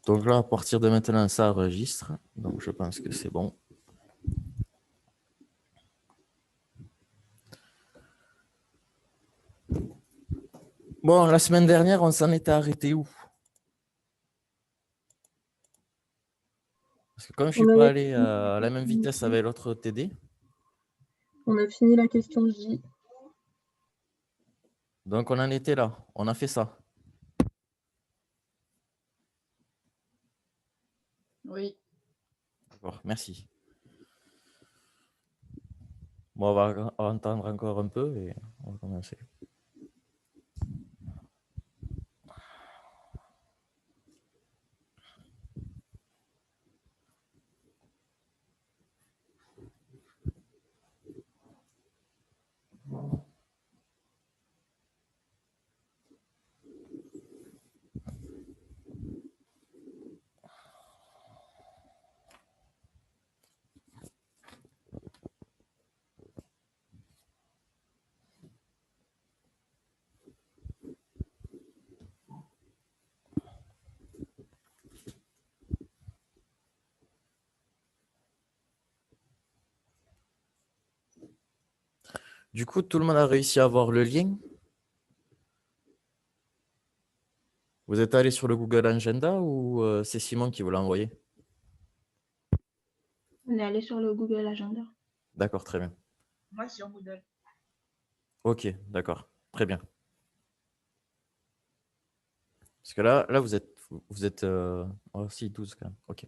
Donc là, à partir de maintenant, ça enregistre. Donc je pense que c'est bon. Bon, la semaine dernière, on s'en était arrêté où? Parce que comme je ne On suis pas avait allé fini à la même vitesse avec l'autre TD, on a fini la question J. donc on en était là. On a fait ça. Oui. D'accord, merci. Bon, on va entendre encore un peu et on va commencer. Du coup, tout le monde a réussi à avoir le lien. Vous êtes allé sur le Google Agenda ou c'est Simon qui vous l'a envoyé? On est allé sur le Google Agenda. D'accord, très bien. Moi, sur Google. Ok, d'accord, très bien. Parce que là vous êtes oh, si, 12 quand même. Ok.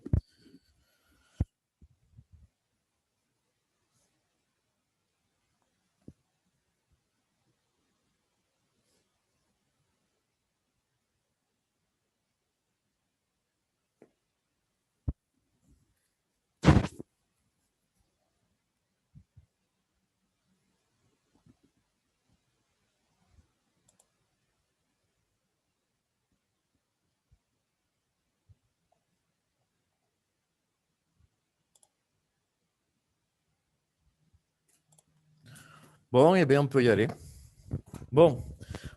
Bon, eh bien, on peut y aller. Bon,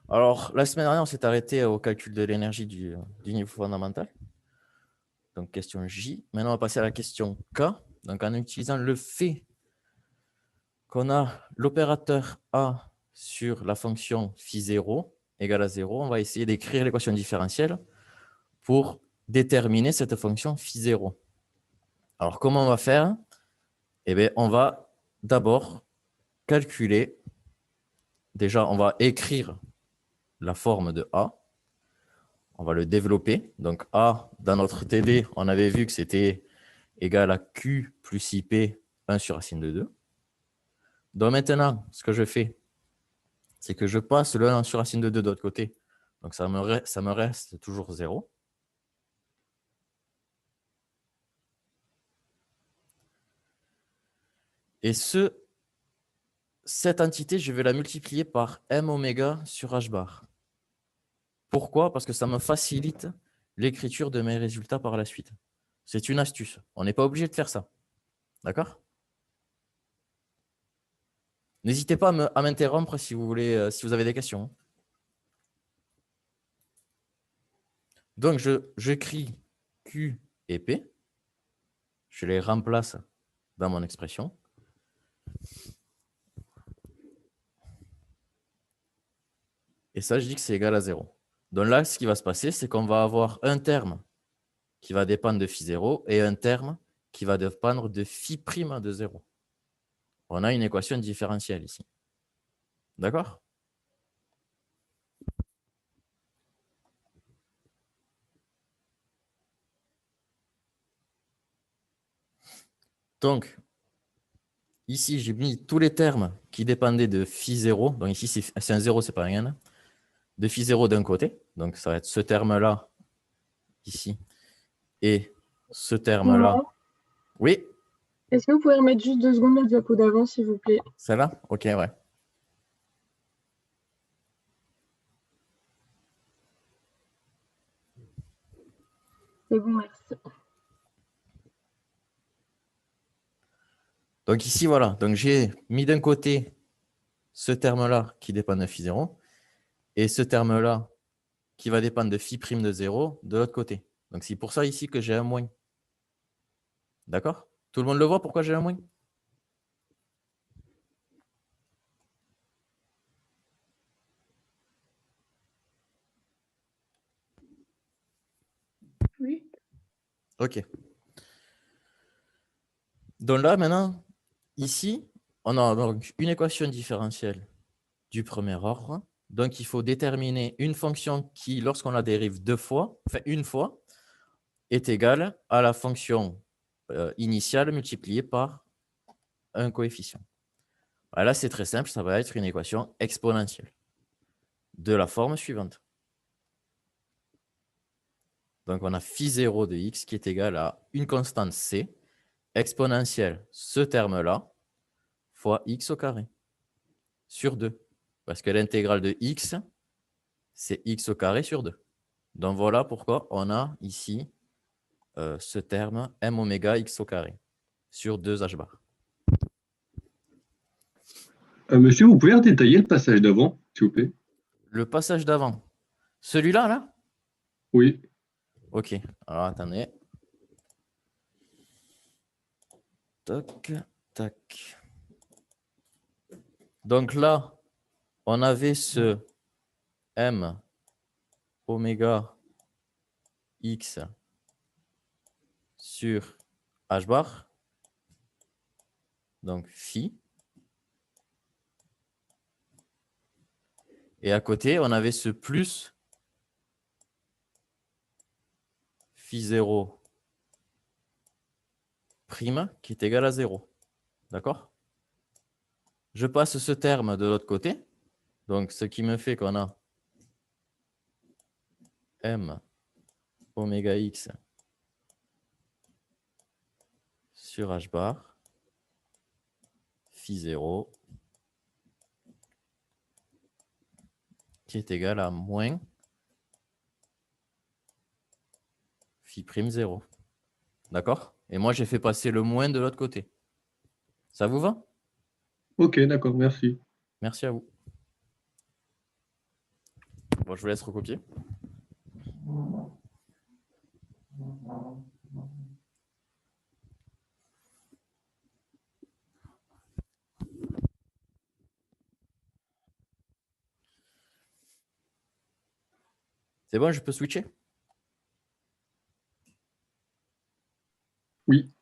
alors la semaine dernière, on s'est arrêté au calcul de l'énergie du niveau fondamental. Donc, question J. Maintenant, on va passer à la question K. Donc, en utilisant le fait qu'on a l'opérateur A sur la fonction phi0 égale à 0, on va essayer d'écrire l'équation différentielle pour déterminer cette fonction phi0. Alors, comment on va faire? Eh bien, on va d'abord calculer. Déjà, on va écrire la forme de A. On va le développer. Donc, A, dans notre TD, on avait vu que c'était égal à Q plus IP 1 sur racine de 2. Donc, maintenant, ce que je fais, c'est que je passe le 1 sur racine de 2 de l'autre côté. Donc, ça me reste toujours 0. Et cette entité, je vais la multiplier par m oméga sur h bar. Pourquoi? Parce que ça me facilite l'écriture de mes résultats par la suite. C'est une astuce. On n'est pas obligé de faire ça. D'accord? N'hésitez pas à m'interrompre si vous voulez, si vous avez des questions. Donc, j'écris Q et P. Je les remplace dans mon expression. Et ça, je dis que c'est égal à 0. Donc là, ce qui va se passer, c'est qu'on va avoir un terme qui va dépendre de phi0 et un terme qui va dépendre de phi' de 0. On a une équation différentielle ici. D'accord? Donc, ici, j'ai mis tous les termes qui dépendaient de phi0. Donc ici, c'est un 0, c'est pas un n. De phi0 d'un côté. Donc, ça va être ce terme-là, ici. Et ce terme-là. Oui, Est-ce que vous pouvez remettre juste 2 secondes la diapo d'avant, s'il vous plaît? celle-là? Ok, ouais. C'est bon, merci. Donc ici, voilà. Donc j'ai mis d'un côté ce terme-là qui dépend de phi0 et ce terme-là qui va dépendre de phi' de 0 de l'autre côté. Donc, c'est pour ça ici que j'ai un moins. D'accord? Tout le monde le voit pourquoi j'ai un moins? Oui. OK. Donc là, maintenant, ici, on a donc une équation différentielle du premier ordre. Donc, il faut déterminer une fonction qui, lorsqu'on la dérive deux fois, enfin une fois, est égale à la fonction initiale multipliée par un coefficient. Là, c'est très simple, ça va être une équation exponentielle de la forme suivante. Donc, on a phi0 de x qui est égal à une constante c exponentielle, ce terme-là, fois x au carré, sur 2. Parce que l'intégrale de x, c'est x au carré sur 2. Donc, voilà pourquoi on a ici ce terme m oméga x au carré sur 2h bar. Monsieur, vous pouvez détailler le passage d'avant, s'il vous plaît? Le passage d'avant, celui-là, là? Oui. Ok, alors attendez. Tac, tac. Donc là, on avait ce m oméga x sur h bar, donc phi. Et à côté, on avait ce plus phi 0 prime qui est égal à 0. D'accord? Je passe ce terme de l'autre côté. Donc, ce qui me fait qu'on a m oméga x sur h bar phi 0 qui est égal à moins phi prime 0. D'accord? Et moi, j'ai fait passer le moins de l'autre côté. Ça vous va? Ok, d'accord, merci. Merci à vous. Bon, je vous laisse recopier. C'est bon, je peux switcher? Oui.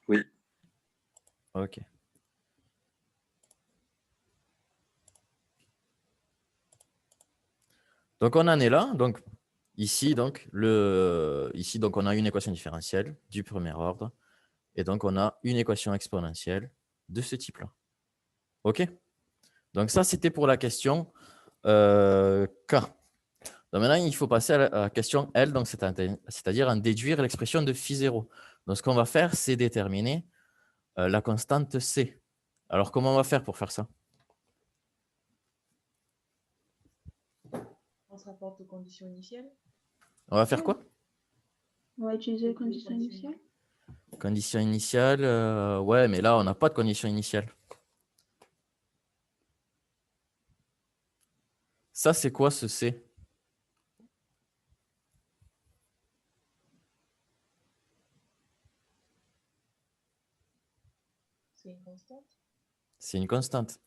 Ok. Donc, on en est là. Donc, ici, on a une équation différentielle du premier ordre. Et donc, on a une équation exponentielle de ce type-là. OK? Donc, ça, c'était pour la question K. Donc, maintenant, il faut passer à la question L, donc c'est-à-dire en déduire l'expression de phi 0. Donc, ce qu'on va faire, c'est déterminer la constante C. Alors, comment on va faire pour faire ça? On se rapporte aux conditions initiales. On va faire quoi? On va utiliser les conditions initiales. Condition initiale, ouais, mais là, on n'a pas de condition initiale. Ça, c'est quoi ce C? C'est une constante. C'est une constante.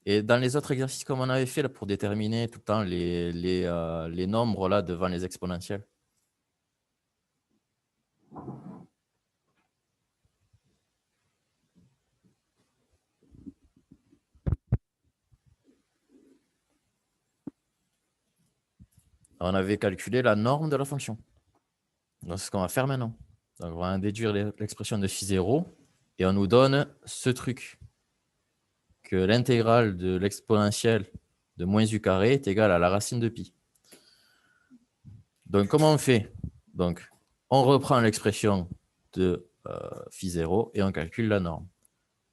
Et dans les autres exercices comme on avait fait là, pour déterminer tout le temps les nombres là, devant les exponentielles. On avait calculé la norme de la fonction. Donc, c'est ce qu'on va faire maintenant. Donc, on va déduire l'expression de phi 0 et on nous donne ce truc. Que l'intégrale de l'exponentielle de moins u carré est égale à la racine de pi. Donc, comment on fait? Donc, on reprend l'expression de phi 0 et on calcule la norme.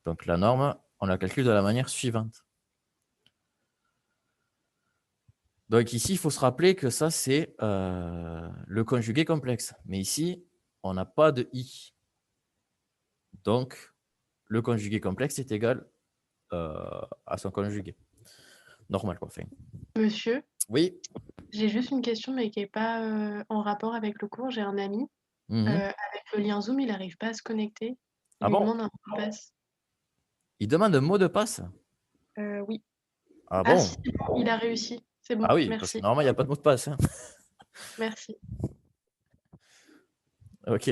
Donc, la norme, on la calcule de la manière suivante. Donc, ici, il faut se rappeler que ça, c'est le conjugué complexe. Mais ici, on n'a pas de i. Donc, le conjugué complexe est égal à son conjugué. Normal, quoi. Enfin, Monsieur, oui, j'ai juste une question, mais qui n'est pas en rapport avec le cours. J'ai un ami Mhm. Avec le lien Zoom, il n'arrive pas à se connecter. Il Ah lui bon? demande un mot de passe. Il demande un mot de passe? Oui. Ah Ah bon? si, il a réussi. C'est bon, Ah oui, parce que merci. normalement, il n'y a pas de mot de passe, hein. Merci. OK.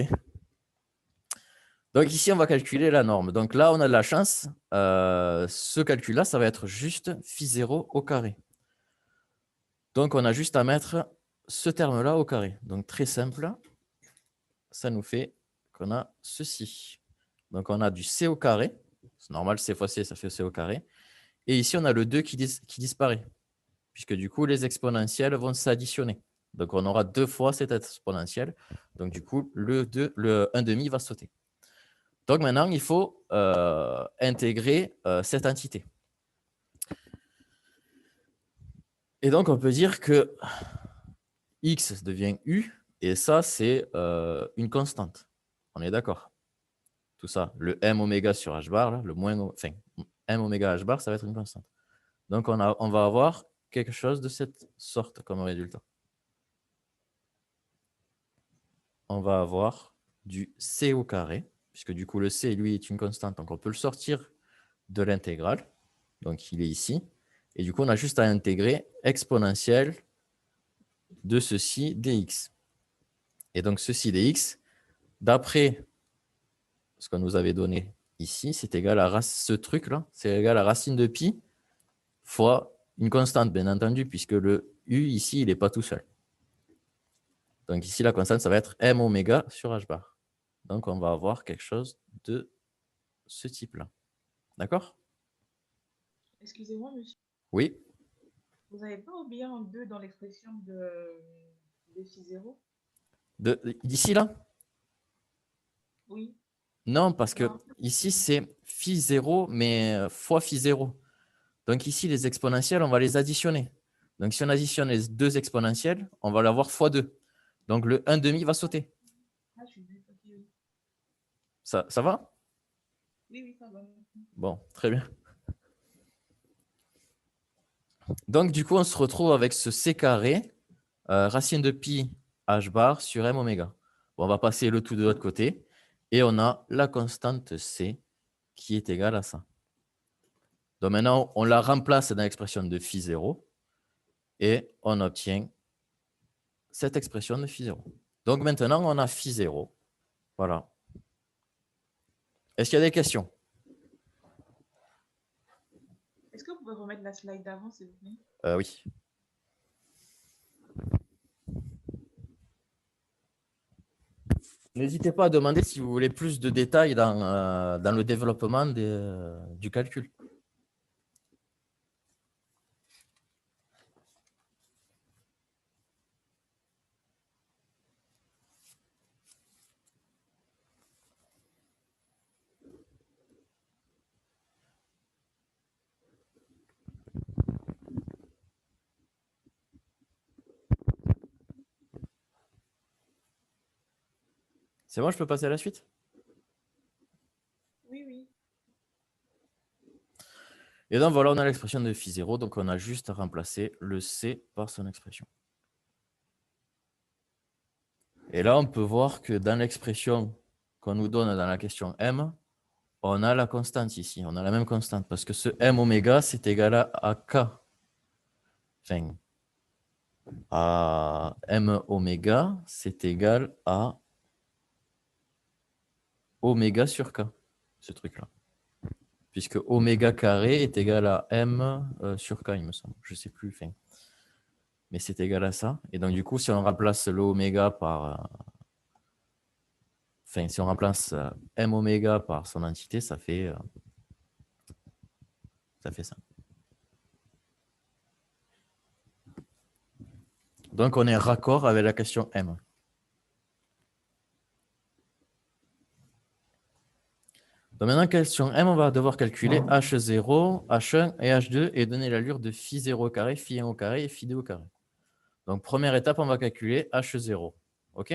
Donc ici, on va calculer la norme. Donc là, on a de la chance. Ce calcul-là, ça va être juste phi 0 au carré. Donc, on a juste à mettre ce terme-là au carré. Donc, très simple. Ça nous fait qu'on a ceci. Donc, on a du c au carré. C'est normal, c fois c, ça fait c au carré. Et ici, on a le 2 qui disparaît, puisque du coup, les exponentielles vont s'additionner. Donc, on aura 2 fois cette exponentielle. Donc, du coup, le 1,5 va sauter. Donc, maintenant, il faut intégrer cette entité. Et donc, on peut dire que x devient u, et ça, c'est une constante. On est d'accord? Tout ça, le m oméga sur h bar, là, le moins, enfin, m oméga h bar, ça va être une constante. Donc, on va avoir quelque chose de cette sorte comme résultat. On va avoir du c au carré, puisque du coup, le c, lui, est une constante. Donc, on peut le sortir de l'intégrale. Donc, il est ici. Et du coup, on a juste à intégrer exponentielle de ceci dx. Et donc, ceci dx, d'après ce qu'on nous avait donné ici, c'est égal à ce truc-là, c'est égal à racine de pi fois une constante, bien entendu, puisque le u ici, il n'est pas tout seul. Donc ici, la constante, ça va être m oméga sur h bar. Donc, on va avoir quelque chose de ce type-là. D'accord? Excusez-moi, monsieur. Oui. Vous n'avez pas oublié un 2 dans l'expression de phi 0? D'ici là? Oui. Non, parce que Non. ici, c'est phi 0, mais fois phi 0. Donc ici, les exponentielles, on va les additionner. Donc si on additionne les deux exponentielles, on va l'avoir fois 2. Donc le 1,5 va sauter. Ah, je suis vue. Ok, oui. Ça va? Oui, oui, ça va. Bon, très bien. Donc du coup, on se retrouve avec ce c carré, racine de pi h bar sur m oméga. Bon, on va passer le tout de l'autre côté. Et on a la constante c qui est égale à ça. Donc maintenant, on la remplace dans l'expression de phi 0 et on obtient cette expression de phi 0. Donc maintenant, on a phi 0. Voilà. Est-ce qu'il y a des questions? Est-ce que vous pouvez remettre la slide d'avant, s'il vous plaît? Oui. N'hésitez pas à demander si vous voulez plus de détails dans le développement du calcul. C'est bon, je peux passer à la suite? Oui, oui. Et donc voilà, on a l'expression de phi 0, donc on a juste à remplacer le c par son expression. Et là, on peut voir que dans l'expression qu'on nous donne dans la question m, on a la constante ici, on a la même constante, parce que ce m oméga, c'est égal à k. Enfin, à m oméga, c'est égal à oméga sur k, ce truc-là. Puisque oméga carré est égal à m sur k, il me semble. Je ne sais plus, enfin. Mais c'est égal à ça. Et donc, du coup, si on remplace le oméga par... Enfin, si on remplace m oméga par son entité, ça fait ça. Donc, on est raccord avec la question m. Donc, maintenant, question m, on va devoir calculer h0, h1 et h2 et donner l'allure de phi 0 au carré, phi 1 au carré et phi 2 au carré. Donc, première étape, on va calculer h0. OK?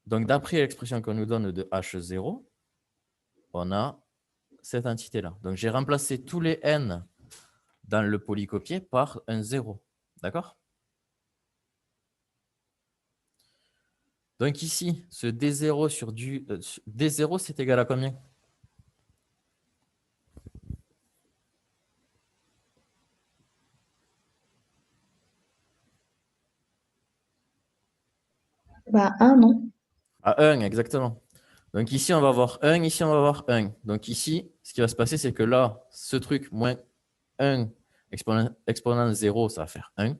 Donc, d'après l'expression qu'on nous donne de h0, on a cette entité-là. Donc, j'ai remplacé tous les n dans le polycopier par un 0. D'accord? Donc ici, ce D0 sur du D0, c'est égal à combien? Bah, 1, non? À 1, exactement. Donc ici, on va avoir 1, ici, on va avoir 1. Donc ici, ce qui va se passer, c'est que là, ce truc, moins 1 exponent 0, ça va faire 1.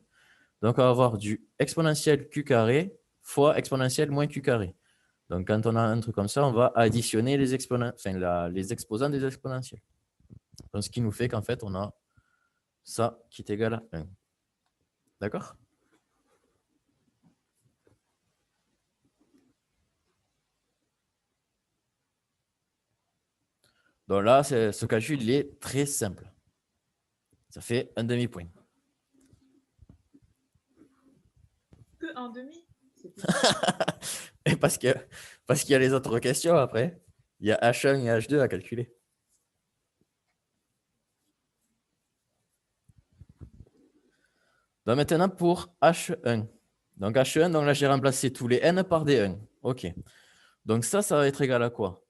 Donc on va avoir du exponentiel q carré fois exponentiel moins q carré. Donc quand on a un truc comme ça, on va additionner les les exposants des exponentiels. Donc ce qui nous fait qu'en fait, on a ça qui est égal à 1. D'accord? Donc là, ce calcul il est très simple. Ça fait un demi-point. Que un demi? C'est tout. Et parce qu'il y a les autres questions après. Il y a H1 et H2 à calculer. Donc maintenant pour H1. Donc H1, donc là j'ai remplacé tous les n par des 1. OK. Donc ça va être égal à quoi?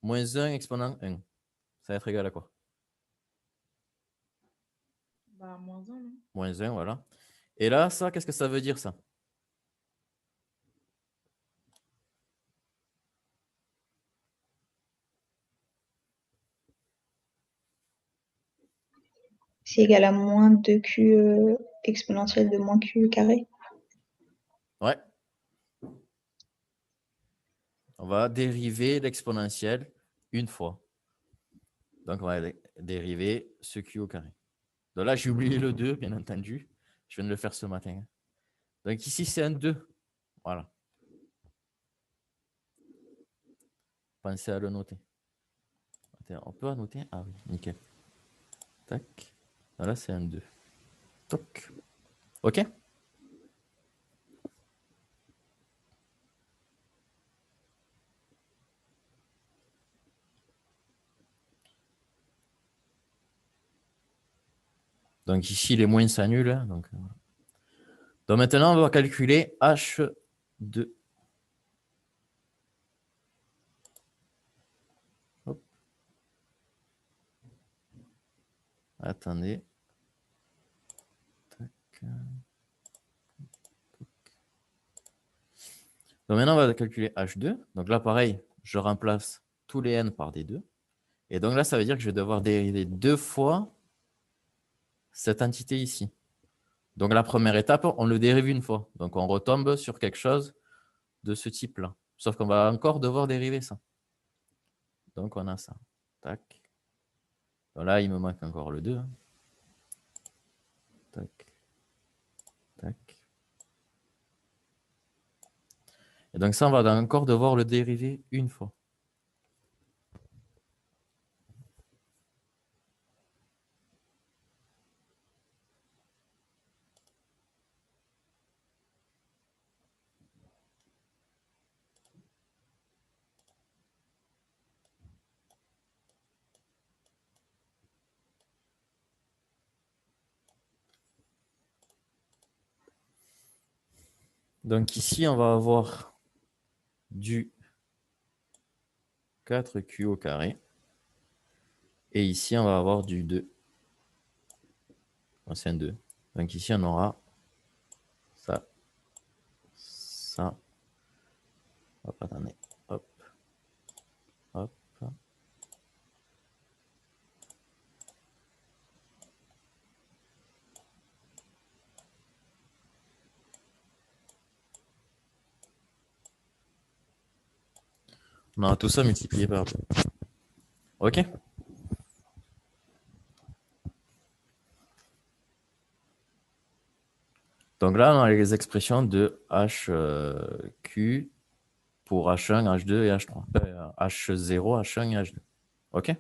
Moins 1 exponent 1. Ça va être égal à quoi? Bah, moins 1, non? Moins 1, voilà. Et là, ça, qu'est-ce que ça veut dire, ça? C'est égal à moins 2q exponentielle de moins q carré. Ouais. On va dériver l'exponentielle une fois. Donc, on va dériver ce q au carré. Donc là, j'ai oublié le 2, bien entendu. Je viens de le faire ce matin. Donc ici, c'est un 2. Voilà. Pensez à le noter. On peut annoter? Ah oui, nickel. Tac. Là, c'est un 2. Toc. OK? Donc ici, les moins s'annulent. Donc maintenant, on va calculer H2. Hop. Attendez. Tac. Donc maintenant, on va calculer H2. Donc là, pareil, je remplace tous les n par des 2. Et donc là, ça veut dire que je vais devoir dériver 2 fois cette entité ici. Donc la première étape, on le dérive une fois. Donc on retombe sur quelque chose de ce type-là. Sauf qu'on va encore devoir dériver ça. Donc on a ça. Tac. Donc là, il me manque encore le 2. Tac. Tac. Et donc ça, on va encore devoir le dériver une fois. Donc ici, on va avoir du 4q au carré. Et ici, on va avoir du 2. C'est un 2. Donc ici, on aura ça. Ça. Hop, attendez. Hop. Hop. On aura tout ça multiplié par 2. OK? Donc là, on a les expressions de HQ pour H1, H2 et H3. H0, H1 et H2. OK?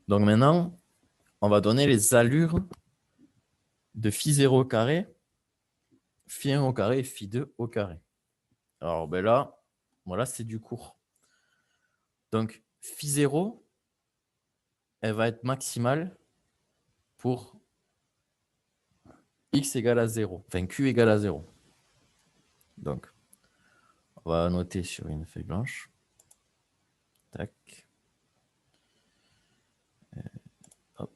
Donc maintenant, on va donner les allures de phi0 au carré, phi1 au carré et phi2 au carré. Alors ben là, voilà, c'est du cours. Donc phi0, elle va être maximale pour x égale à 0, enfin q égale à 0. Donc, on va noter sur une feuille blanche. Tac. Hop.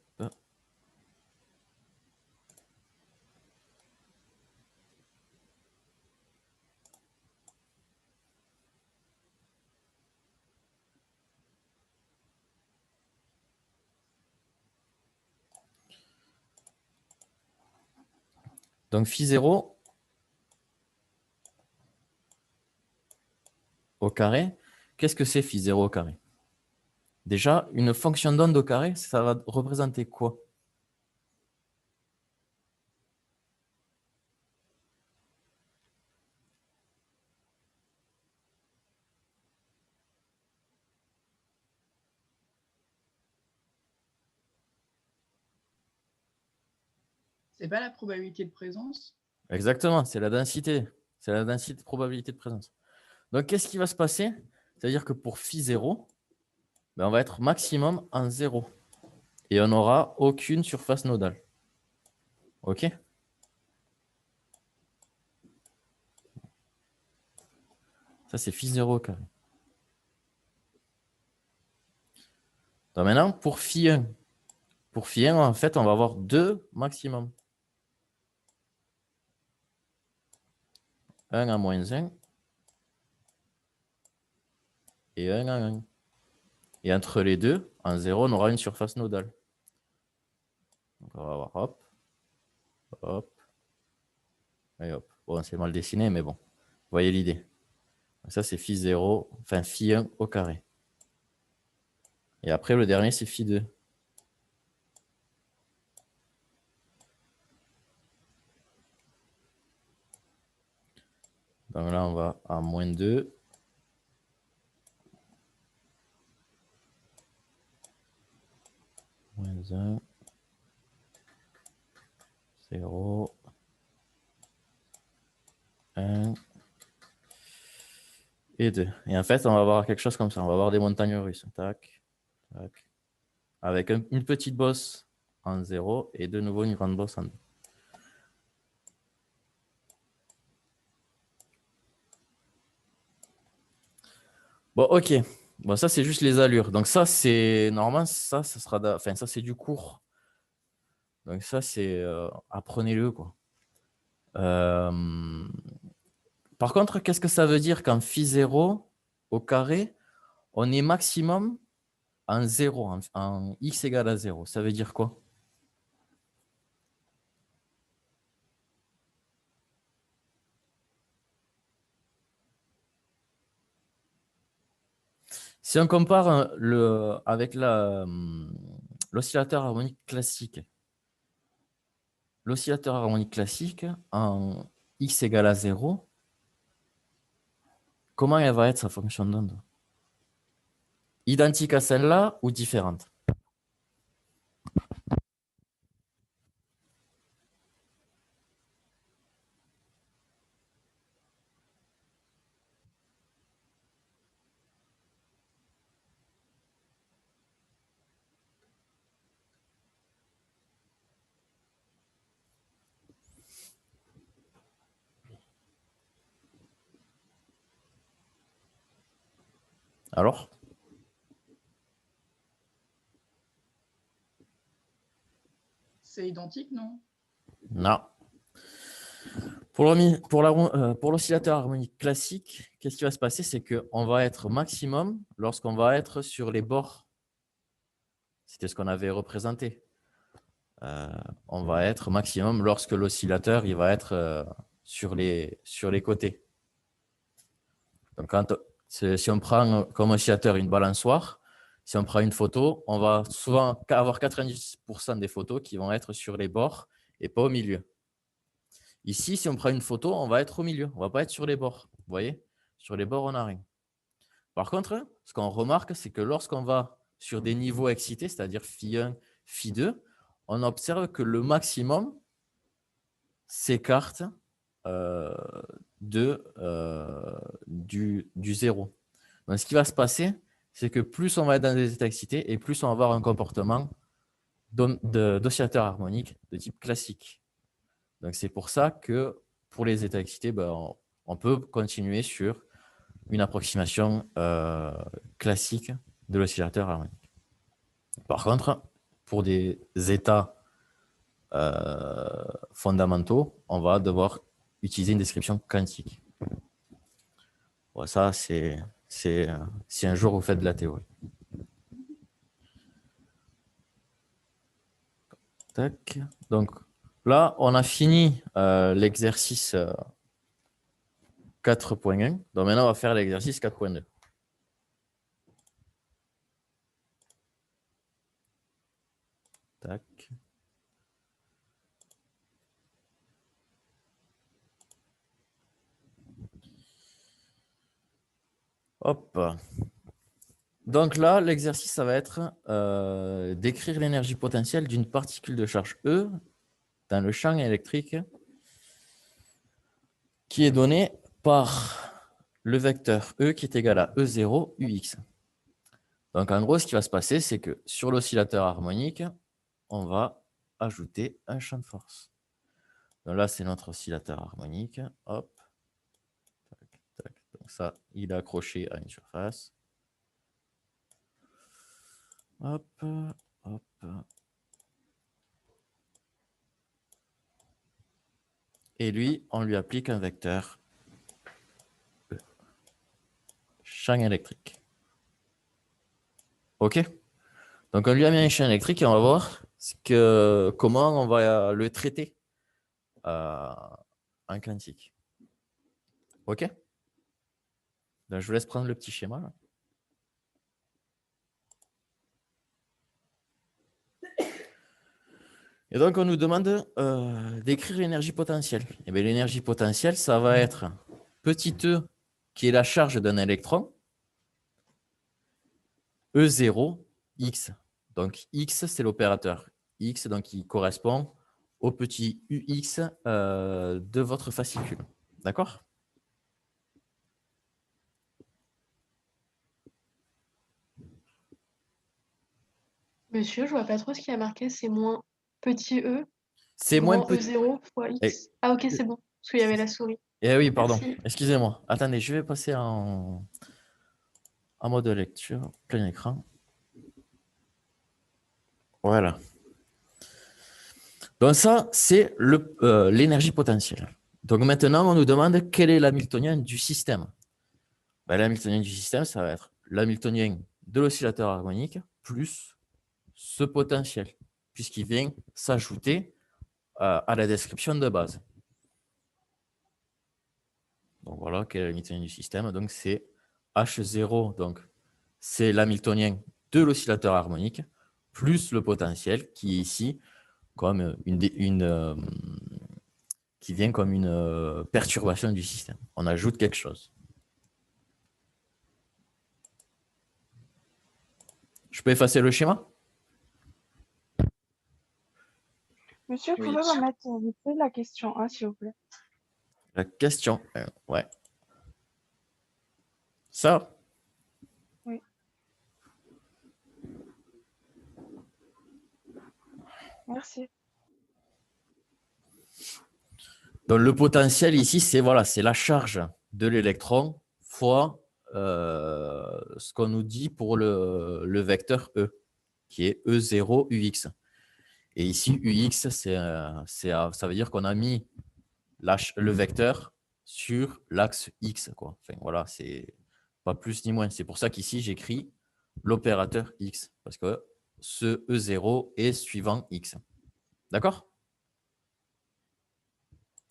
Donc, phi 0 au carré. Qu'est-ce que c'est phi 0 au carré? Déjà, une fonction d'onde au carré, ça va représenter quoi? C'est pas la probabilité de présence? Exactement, c'est la densité. C'est la densité de probabilité de présence. Donc, qu'est-ce qui va se passer? C'est-à-dire que pour phi 0, ben, on va être maximum en 0. Et on n'aura aucune surface nodale. OK? Ça, c'est phi 0 au carré. Donc maintenant, pour phi 1. Pour phi 1, en fait, on va avoir 2 maximum. 1 à moins 1 et 1 à 1. Et entre les deux, en 0, on aura une surface nodale. Donc on va avoir hop, hop, et hop. Bon, c'est mal dessiné, mais bon. Vous voyez l'idée. Ça, c'est phi 0, enfin phi 1 au carré. Et après, le dernier, c'est phi 2. Donc là, on va à moins 2. Moins 1. 0. 1. Et 2. Et en fait, on va avoir quelque chose comme ça. On va avoir des montagnes russes. Tac, tac. Avec une petite bosse en 0 et de nouveau une grande bosse en 2. Bon, ok. Bon, ça, c'est juste les allures. Donc, ça, c'est normalement, ça sera. Enfin, ça, c'est du cours. Donc, ça, c'est. Apprenez-le, quoi. Par contre, qu'est-ce que ça veut dire qu'en phi 0 au carré, on est maximum en 0, en x égale à 0? Ça veut dire quoi? Si on compare avec l'oscillateur harmonique classique, l'oscillateur harmonique classique, en x égale à 0, comment elle va être sa fonction d'onde? Identique à celle-là ou différente? Alors? C'est identique, non? Non. Pour l'oscillateur harmonique classique, qu'est-ce qui va se passer? C'est qu'on va être maximum lorsqu'on va être sur les bords. C'était ce qu'on avait représenté. On va être maximum lorsque l'oscillateur il va être sur les côtés. Donc, si on prend comme oscillateur une balançoire, si on prend une photo, on va souvent avoir 90% des photos qui vont être sur les bords et pas au milieu. Ici, si on prend une photo, on va être au milieu. On ne va pas être sur les bords. Vous voyez? Sur les bords, on n'a rien. Par contre, ce qu'on remarque, c'est que lorsqu'on va sur des niveaux excités, c'est-à-dire phi 1, phi 2, on observe que le maximum s'écarte du 0. Donc, ce qui va se passer, c'est que plus on va être dans des états excités et plus on va avoir un comportement d'oscillateur harmonique de type classique. Donc, c'est pour ça que pour les états excités, on peut continuer sur une approximation classique de l'oscillateur harmonique. Par contre, pour des états fondamentaux, on va devoir utiliser une description quantique. Bon, ça, c'est si un jour vous faites de la théorie. Tac. Donc là, on a fini l'exercice 4.1. Donc maintenant, on va faire l'exercice 4.2. Tac. Hop. Donc là, l'exercice, ça va être d'écrire l'énergie potentielle d'une particule de charge E dans le champ électrique qui est donné par le vecteur E qui est égal à E0 UX. Donc en gros, ce qui va se passer, c'est que sur l'oscillateur harmonique, on va ajouter un champ de force. Donc là, c'est notre oscillateur harmonique. Hop. Tac, tac. Donc ça, il est accroché à une surface. Hop, hop. Et lui, on lui applique un vecteur E. Champ électrique. OK? Donc, on lui a mis un champ électrique et on va voir comment on va le traiter en quantique. OK? Donc, je vous laisse prendre le petit schéma. Là. Et donc, on nous demande d'écrire l'énergie potentielle. Et bien, l'énergie potentielle, ça va être petit e, qui est la charge d'un électron, E0, x. Donc, x, c'est l'opérateur x, donc qui correspond au petit ux de votre fascicule. D'accord? Monsieur, je vois pas trop ce qui a marqué, c'est moins petit e, C'est moins grand petit. E0 fois x. Ah ok, c'est bon, parce qu'il y avait la souris. Eh oui, pardon. Merci. Excusez-moi. Attendez, je vais passer en mode lecture, plein écran. Voilà. Donc ça, c'est l'énergie potentielle. Donc maintenant, on nous demande quel est l'hamiltonien du système. Ben, l'hamiltonien du système, ça va être l'hamiltonien de l'oscillateur harmonique plus ce potentiel, puisqu'il vient s'ajouter à la description de base. Donc voilà, quel est l'hamiltonien du système. Donc c'est H0, donc c'est l'hamiltonien de l'oscillateur harmonique, plus le potentiel qui est ici comme qui vient comme une perturbation du système. On ajoute quelque chose. Je peux effacer le schéma? Monsieur, Oui. pouvez remettre vite fait la question 1, s'il vous plaît. La question, ouais. Ça? Oui. Merci. Donc le potentiel ici, c'est voilà, c'est la charge de l'électron fois ce qu'on nous dit pour le vecteur E, qui est E0 UX. Et ici, UX, ça veut dire qu'on a mis le vecteur sur l'axe X, quoi. Enfin, voilà, c'est pas plus ni moins. C'est pour ça qu'ici, j'écris l'opérateur X, parce que ce E0 est suivant X. D'accord?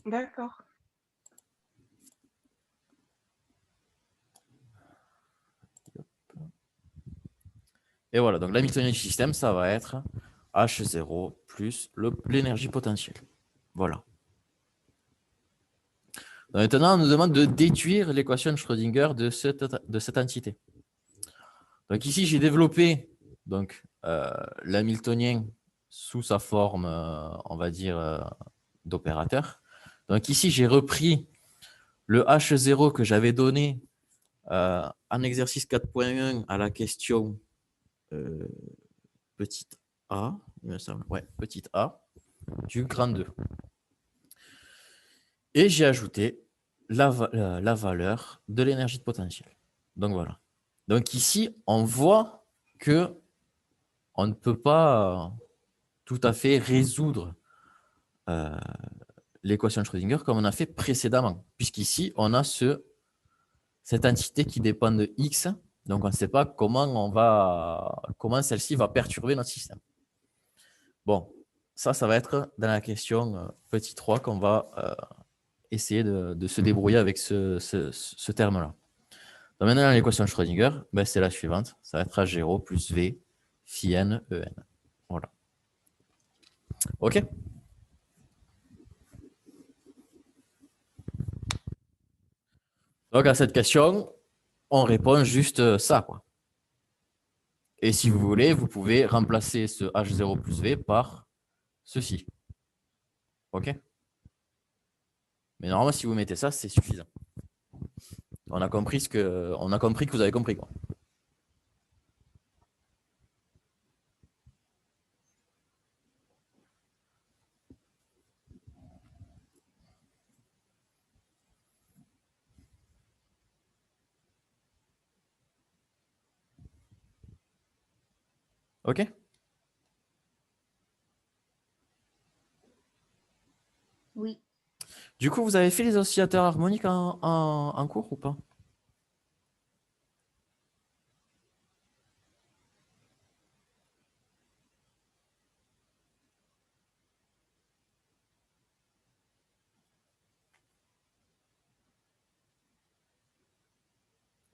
D'accord. Et voilà, donc l'hamiltonien du système, ça va être H0 plus l'énergie potentielle. Voilà. Donc maintenant, on nous demande de déduire l'équation de Schrödinger de cette entité. Donc ici, j'ai développé l'hamiltonien sous sa forme, on va dire, d'opérateur. Donc ici, j'ai repris le H0 que j'avais donné En exercice 4.1, à la question petite a, il me semble, ouais, petite a, du grand 2. Et j'ai ajouté la valeur de l'énergie de potentiel. Donc voilà. Donc ici, on voit que on ne peut pas tout à fait résoudre l'équation de Schrödinger comme on a fait précédemment, puisqu'ici, on a cette entité qui dépend de x, donc on ne sait pas comment celle-ci va perturber notre système. Bon, ça va être dans la question petit 3 qu'on va essayer de se débrouiller avec ce terme-là. Donc maintenant, l'équation de Schrödinger, ben, c'est la suivante. Ça va être H0 plus V phi n E n. Voilà. OK? Donc à cette question, on répond juste ça, quoi. Et si vous voulez, vous pouvez remplacer ce H0 plus V par ceci. OK? Mais normalement, si vous mettez ça, c'est suffisant. On a compris que vous avez compris, quoi. OK? Oui. Du coup, vous avez fait les oscillateurs harmoniques en cours ou pas?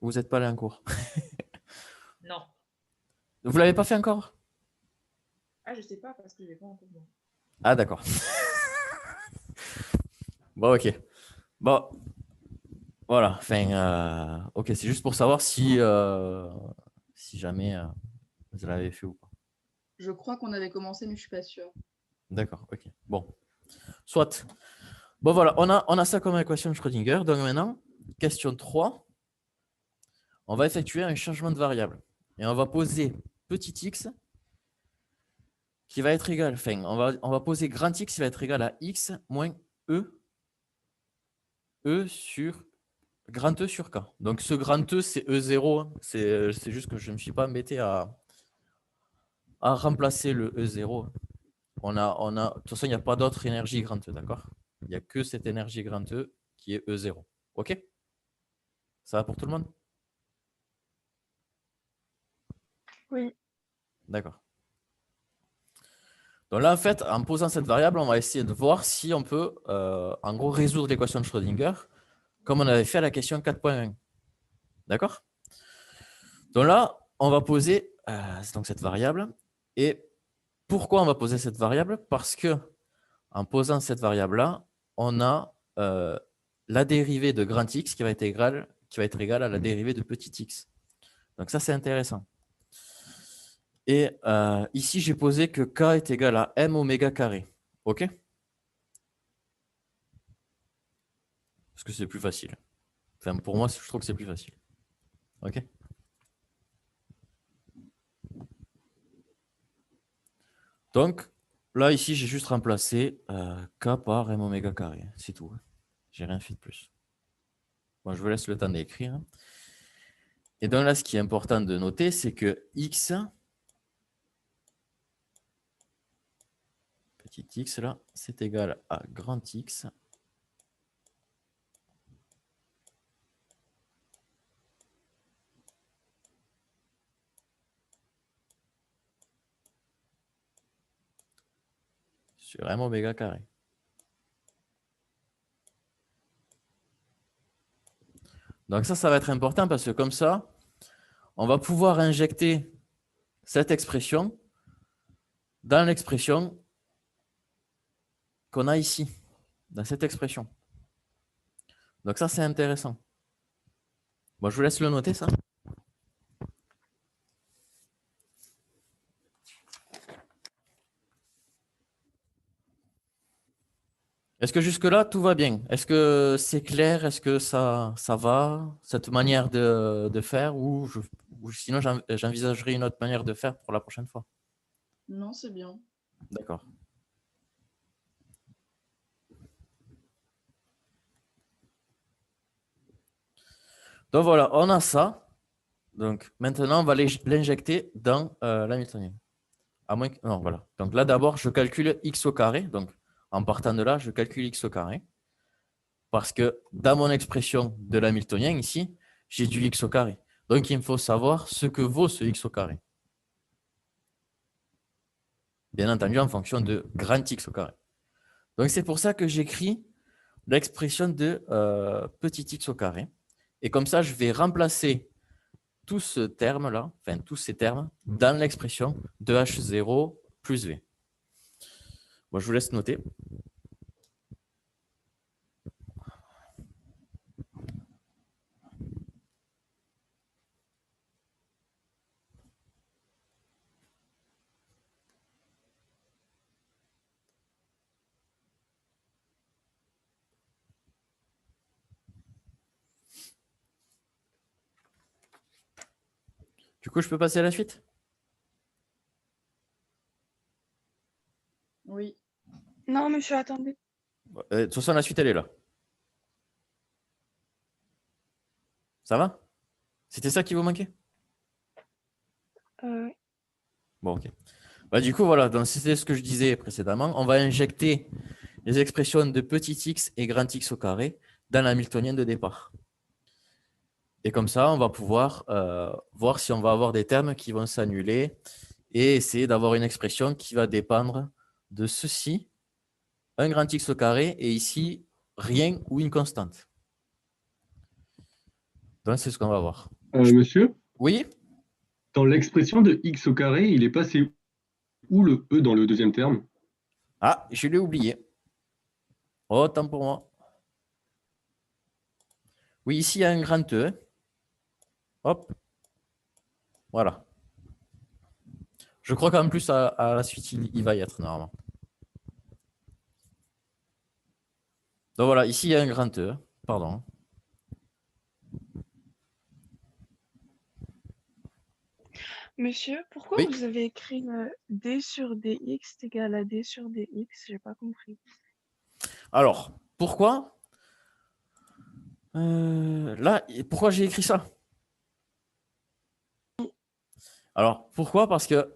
Vous n'êtes pas allé en cours? Non. Vous l'avez pas fait encore? Ah, je sais pas parce que je l'ai pas encore. Moi. Ah, d'accord. Bon, ok. Bon, voilà. Enfin, ok, c'est juste pour savoir si jamais vous l'avez fait ou pas. Je crois qu'on avait commencé, mais je suis pas sûre. D'accord, ok. Bon, soit. Bon, voilà, on a ça comme équation de Schrödinger. Donc maintenant, question 3. On va effectuer un changement de variable. Et on va poser petit x qui va être égal, enfin, on va poser grand X qui va être égal à X moins E sur grand E sur K. Donc ce grand E, c'est E0. Hein. C'est juste que je ne me suis pas embêté à remplacer le E0. De toute façon, il n'y a pas d'autre énergie grand E, d'accord? Il n'y a que cette énergie grand E qui est E0. OK? Ça va pour tout le monde? Oui. D'accord. Donc là, en fait, en posant cette variable, on va essayer de voir si on peut, en gros, résoudre l'équation de Schrödinger comme on avait fait à la question 4.1. D'accord? Donc là, on va poser donc cette variable. Et pourquoi on va poser cette variable? Parce que en posant cette variable-là, on a la dérivée de grand X qui va être égale à la dérivée de petit x. Donc ça, c'est intéressant. Et ici, j'ai posé que K est égal à M oméga carré. OK? Parce que c'est plus facile. Enfin, pour moi, je trouve que c'est plus facile. OK? Donc, là, ici, j'ai juste remplacé K par M oméga carré. C'est tout. J'ai rien fait de plus. Bon, je vous laisse le temps d'écrire. Et donc là, ce qui est important de noter, c'est que X, petit x là, c'est égal à grand X sur M oméga carré. Donc ça va être important parce que comme ça, on va pouvoir injecter cette expression dans l'expression qu'on a ici, dans cette expression. Donc ça, c'est intéressant. Bon, je vous laisse le noter, ça. Est-ce que jusque-là, tout va bien? Est-ce que c'est clair? Est-ce que ça va, cette manière de faire? Ou sinon, j'envisagerai une autre manière de faire pour la prochaine fois. Non, c'est bien. D'accord. Donc voilà, on a ça. Donc maintenant, on va l'injecter dans l'hamiltonien. À moins que... Non, voilà. Donc là, d'abord, je calcule x au carré. Donc en partant de là, je calcule x au carré. Parce que dans mon expression de l'hamiltonien, ici, j'ai du x au carré. Donc il me faut savoir ce que vaut ce x au carré. Bien entendu, en fonction de grand x au carré. Donc c'est pour ça que j'écris l'expression de petit x au carré. Et comme ça, je vais remplacer tout ce terme-là, enfin tous ces termes, dans l'expression de h0 plus v. Bon, je vous laisse noter. Du coup, je peux passer à la suite? Oui. Non, monsieur, attendez. De toute façon, la suite, elle est là. Ça va? C'était ça qui vous manquait? Bon, ok. Bah, du coup, voilà, donc c'était ce que je disais précédemment. On va injecter les expressions de petit x et grand x au carré dans l'hamiltonien de départ. Et comme ça, on va pouvoir voir si on va avoir des termes qui vont s'annuler et essayer d'avoir une expression qui va dépendre de ceci, un grand x au carré, et ici, rien ou une constante. Donc, c'est ce qu'on va voir. Monsieur, Oui? dans l'expression de x au carré, il est passé où le e dans le deuxième terme? Ah, je l'ai oublié. Oh, tant pour moi. Oui, ici, il y a un grand E. Hop. Voilà. Je crois qu'en plus, à la suite, il va y être normalement. Donc voilà, ici, il y a un grand E. Pardon. Monsieur, pourquoi Oui. vous avez écrit d sur dx est égal à d sur dx? J'ai pas compris. Alors, pourquoi là, pourquoi j'ai écrit ça? Alors, pourquoi? Parce que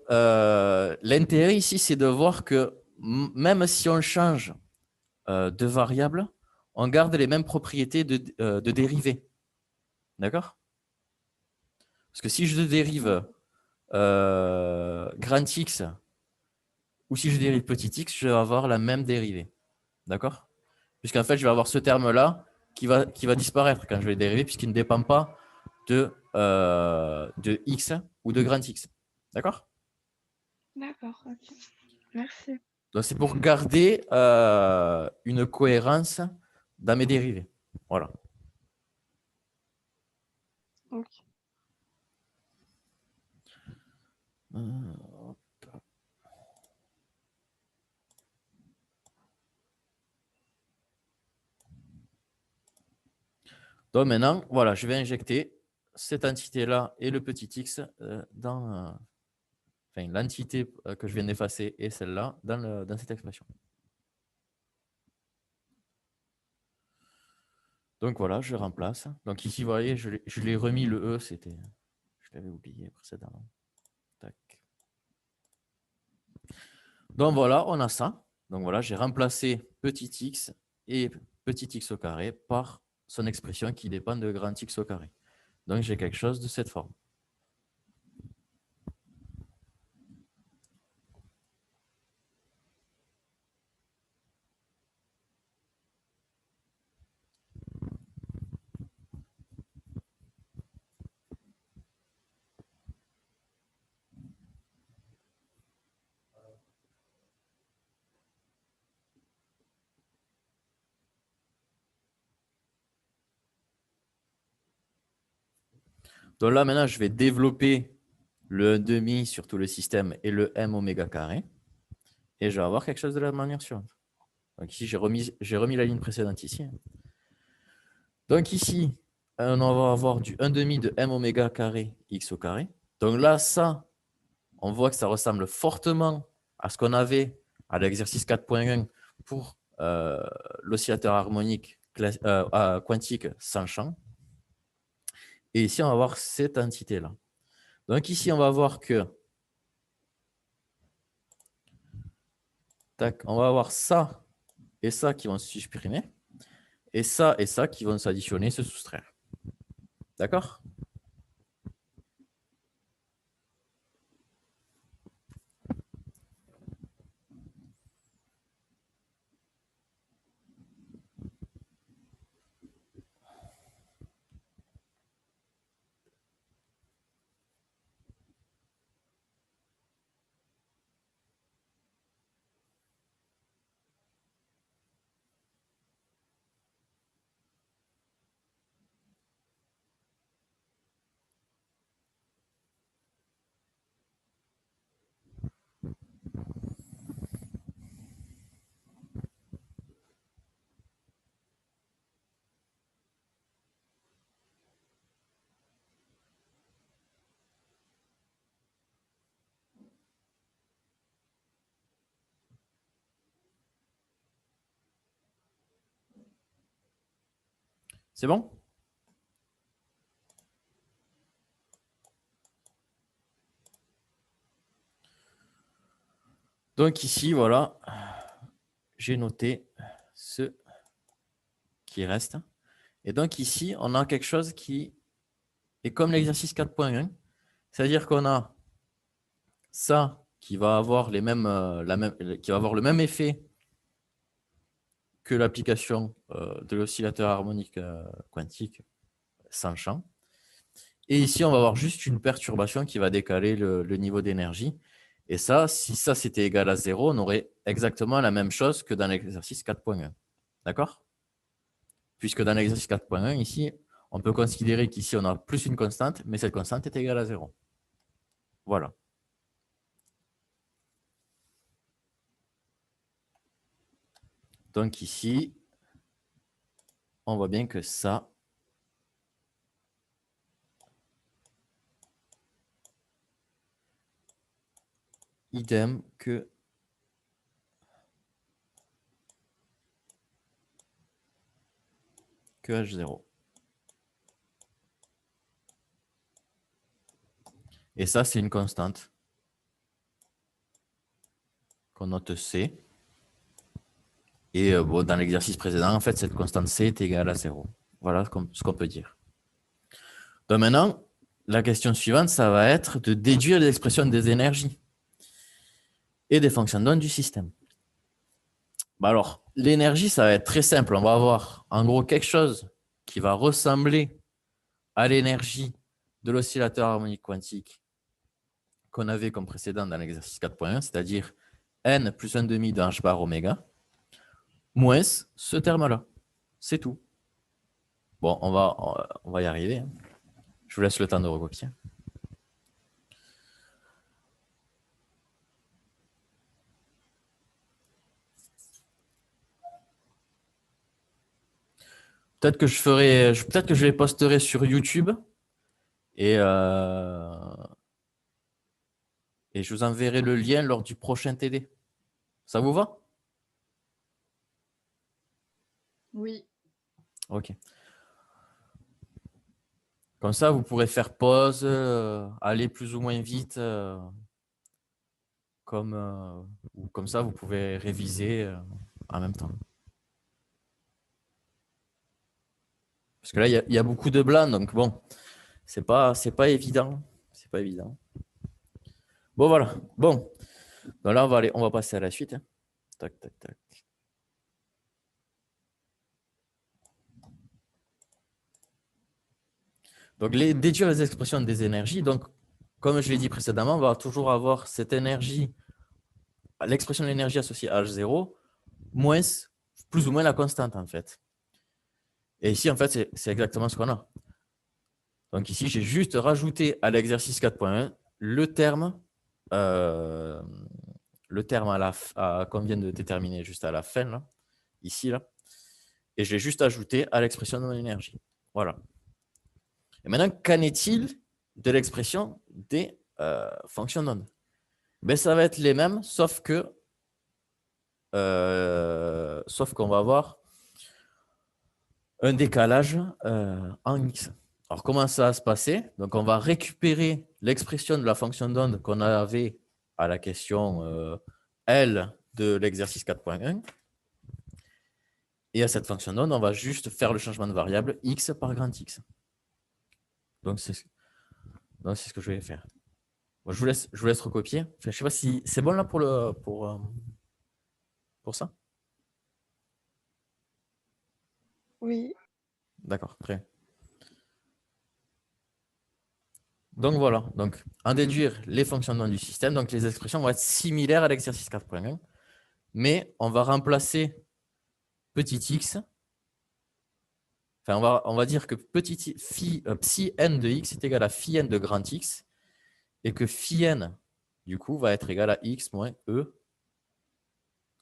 l'intérêt ici, c'est de voir que même si on change de variable, on garde les mêmes propriétés de dérivée. D'accord? Parce que si je dérive grand x ou si je dérive petit x, je vais avoir la même dérivée. D'accord? Puisqu'en fait, je vais avoir ce terme-là qui va disparaître quand je vais dériver, puisqu'il ne dépend pas de x ou de grand x. D'accord? D'accord, ok. Merci. Donc, c'est pour garder une cohérence dans mes dérivés. Voilà. Ok. Donc, maintenant, voilà, je vais injecter cette entité-là et le petit x dans... enfin, l'entité que je viens d'effacer et celle-là dans cette expression. Donc voilà, je remplace. Donc ici, vous voyez, je l'ai remis le E, c'était. Je l'avais oublié précédemment. Tac. Donc voilà, on a ça. Donc voilà, j'ai remplacé petit x et petit x au carré par son expression qui dépend de grand x au carré. Donc j'ai quelque chose de cette forme. Donc là, maintenant, je vais développer le 1,5 sur tout le système et le m oméga carré. Et je vais avoir quelque chose de la manière suivante. Donc ici, j'ai remis la ligne précédente ici. Donc ici, on va avoir du 1/2 de m oméga carré x au carré. Donc là, ça, on voit que ça ressemble fortement à ce qu'on avait à l'exercice 4.1 pour l'oscillateur harmonique quantique sans champ. Et ici, on va voir cette entité-là. Donc ici, on va voir que on va avoir ça et ça qui vont se supprimer, et ça qui vont s'additionner, se soustraire. D'accord? C'est bon? Donc ici, voilà, j'ai noté ce qui reste. Et donc ici, on a quelque chose qui est comme l'exercice 4.1, c'est-à-dire qu'on a ça qui va avoir qui va avoir le même effet que l'application de l'oscillateur harmonique quantique sans champ. Et ici, on va avoir juste une perturbation qui va décaler le niveau d'énergie. Et ça, si ça c'était égal à 0, on aurait exactement la même chose que dans l'exercice 4.1. D'accord? Puisque dans l'exercice 4.1, ici, on peut considérer qu'ici, on a plus une constante, mais cette constante est égale à 0. Voilà. Donc ici, on voit bien que ça, idem que H0. Et ça, c'est une constante qu'on note C. Et bon, dans l'exercice précédent, en fait, cette constante C est égale à 0. Voilà ce qu'on peut dire. Donc maintenant, la question suivante, ça va être de déduire les expressions des énergies et des fonctions d'onde du système. Bah alors, l'énergie, ça va être très simple. On va avoir en gros quelque chose qui va ressembler à l'énergie de l'oscillateur harmonique quantique qu'on avait comme précédent dans l'exercice 4.1, c'est-à-dire n plus 1/2 de h bar oméga, moins ce terme-là. C'est tout. Bon, on va y arriver. Je vous laisse le temps de recopier. Peut-être que je les posterai sur YouTube et je vous enverrai le lien lors du prochain TD. Ça vous va? Oui. Ok. Comme ça, vous pourrez faire pause, aller plus ou moins vite, comme ça, vous pouvez réviser en même temps. Parce que là, il y a beaucoup de blancs, donc bon, c'est pas évident. C'est pas évident. Bon, voilà. Bon. Donc là, on va passer à la suite. Tac, tac, tac. Donc, déduire les expressions des énergies. Donc, comme je l'ai dit précédemment, on va toujours avoir cette énergie, l'expression de l'énergie associée à H0, moins plus ou moins la constante, en fait. Et ici, en fait, c'est exactement ce qu'on a. Donc ici, j'ai juste rajouté à l'exercice 4.1 le terme qu'on vient de déterminer juste à la fin, là, ici, là. Et je l'ai juste ajouté à l'expression de mon énergie. Voilà. Et maintenant, qu'en est-il de l'expression des fonctions d'onde? Ben, ça va être les mêmes, sauf qu'on va avoir un décalage en x. Alors, comment ça va se passer? Donc, on va récupérer l'expression de la fonction d'onde qu'on avait à la question L de l'exercice 4.1. Et à cette fonction d'onde, on va juste faire le changement de variable x par grand X. Donc, c'est ce que je vais faire. Bon, je vous laisse recopier. Enfin, je ne sais pas si c'est bon là pour ça. Oui. D'accord, très bien. Donc voilà, donc en déduire les fonctions d'onde du système, donc les expressions vont être similaires à l'exercice 4.1, mais on va remplacer petit x. Enfin, on va dire que psi n de x est égal à phi n de grand X, et que phi n, du coup, va être égal à x moins e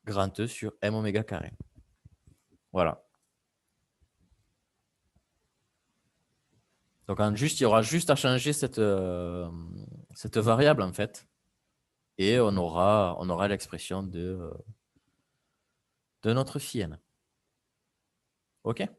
grand E sur m oméga carré. Voilà. Donc, il y aura juste à changer cette variable, en fait, et on aura l'expression de notre phi n. OK?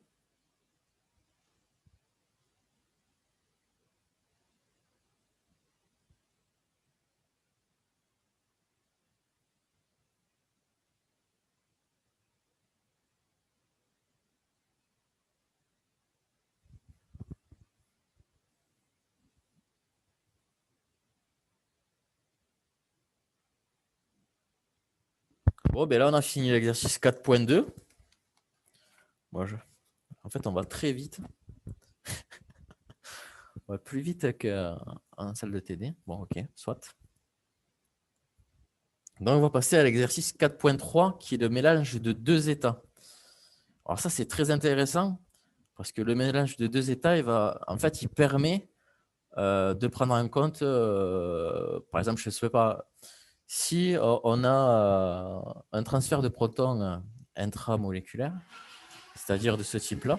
Bon, ben là, on a fini l'exercice 4.2. En fait, on va très vite. On va plus vite qu'en salle de TD. Bon, ok, soit. Donc, on va passer à l'exercice 4.3, qui est le mélange de deux états. Alors ça, c'est très intéressant, parce que le mélange de deux états, il permet de prendre en compte, par exemple, je ne sais pas, si on a un transfert de protons intramoléculaire, c'est-à-dire de ce type-là.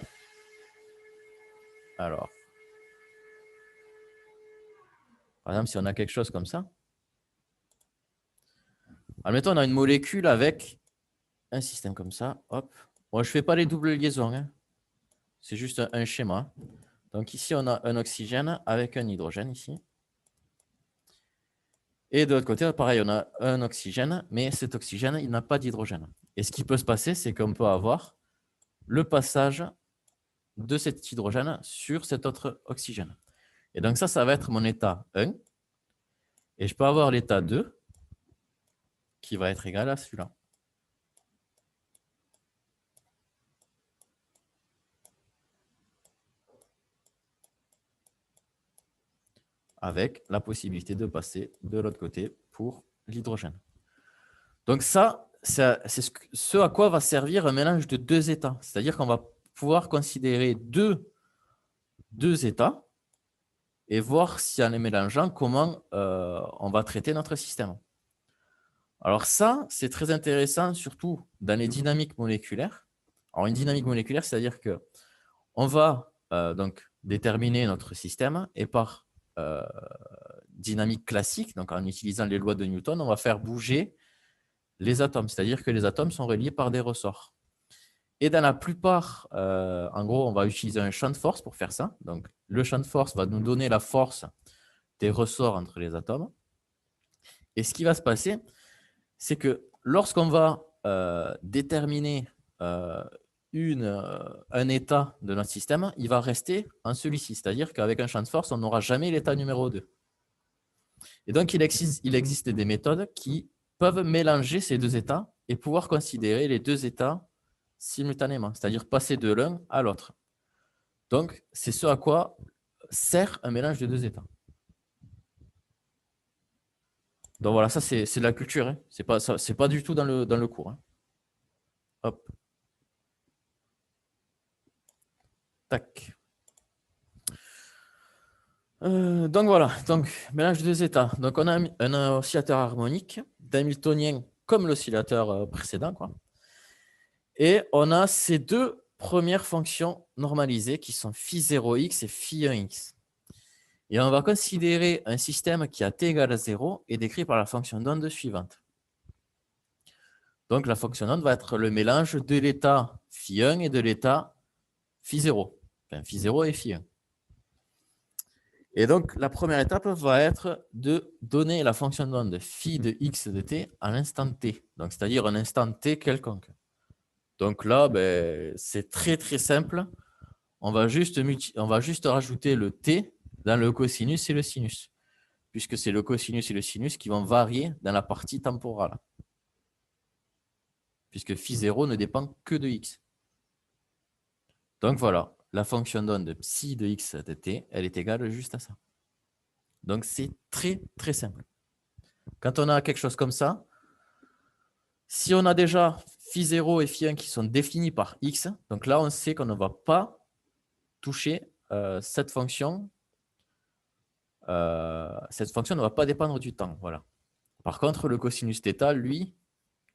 Alors, par exemple, si on a quelque chose comme ça, admettons, on a une molécule avec un système comme ça. Hop. Bon, je ne fais pas les doubles liaisons, hein. C'est juste un schéma. Donc ici, on a un oxygène avec un hydrogène ici. Et de l'autre côté, pareil, on a un oxygène, mais cet oxygène, il n'a pas d'hydrogène. Et ce qui peut se passer, c'est qu'on peut avoir le passage de cet hydrogène sur cet autre oxygène. Et donc ça va être mon état 1. Et je peux avoir l'état 2 qui va être égal à celui-là. Avec la possibilité de passer de l'autre côté pour l'hydrogène. Donc ça, c'est ce à quoi va servir un mélange de deux états. C'est-à-dire qu'on va pouvoir considérer deux états et voir si en les mélangeant, comment on va traiter notre système. Alors ça, c'est très intéressant, surtout dans les dynamiques moléculaires. Alors une dynamique moléculaire, c'est-à-dire qu'on va donc déterminer notre système et par dynamique classique, donc en utilisant les lois de Newton, on va faire bouger les atomes, c'est-à-dire que les atomes sont reliés par des ressorts. Et dans la plupart, en gros, on va utiliser un champ de force pour faire ça. Donc, le champ de force va nous donner la force des ressorts entre les atomes. Et ce qui va se passer, c'est que lorsqu'on va déterminer un état de notre système, il va rester en celui-ci. C'est-à-dire qu'avec un champ de force, on n'aura jamais l'état numéro 2. Et donc, il existe des méthodes qui peuvent mélanger ces deux états et pouvoir considérer les deux états simultanément, c'est-à-dire passer de l'un à l'autre. Donc, c'est ce à quoi sert un mélange de deux états. Donc voilà, ça c'est de la culture, hein. C'est pas du tout dans le cours, hein. Hop. Tac. Donc voilà, donc mélange de deux états. Donc on a un oscillateur harmonique d'hamiltonien comme l'oscillateur précédent, quoi. Et on a ces deux premières fonctions normalisées qui sont phi0x et phi1x. Et on va considérer un système qui a t égale à 0 et décrit par la fonction d'onde suivante. Donc, la fonction d'onde va être le mélange de l'état phi1 et de l'état phi0. Enfin, phi0 et phi1. Et donc, la première étape va être de donner la fonction d'onde phi de x de t à l'instant t. Donc, c'est-à-dire un instant t quelconque. Donc là, ben, c'est très, très simple. On va juste rajouter le t dans le cosinus et le sinus, puisque c'est le cosinus et le sinus qui vont varier dans la partie temporale, puisque phi0 ne dépend que de x. Donc voilà, la fonction d'onde psi de x de t, elle est égale juste à ça. Donc c'est très, très simple. Quand on a quelque chose comme ça, si on a déjà phi0 et phi1 qui sont définis par x, donc là, on sait qu'on ne va pas toucher cette fonction. Cette fonction ne va pas dépendre du temps. Voilà. Par contre, le cosinus θ, lui,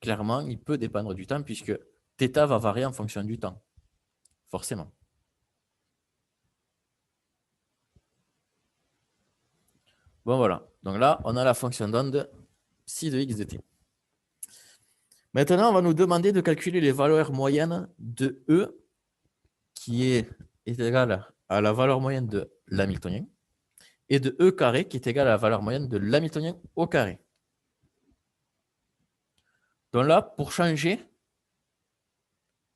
clairement, il peut dépendre du temps puisque θ va varier en fonction du temps. Forcément. Bon, voilà. Donc là, on a la fonction d'onde psi de x de t. Maintenant, on va nous demander de calculer les valeurs moyennes de E qui est égale à la valeur moyenne de l'hamiltonien et de E carré qui est égal à la valeur moyenne de l'hamiltonien au carré. Donc là, pour changer,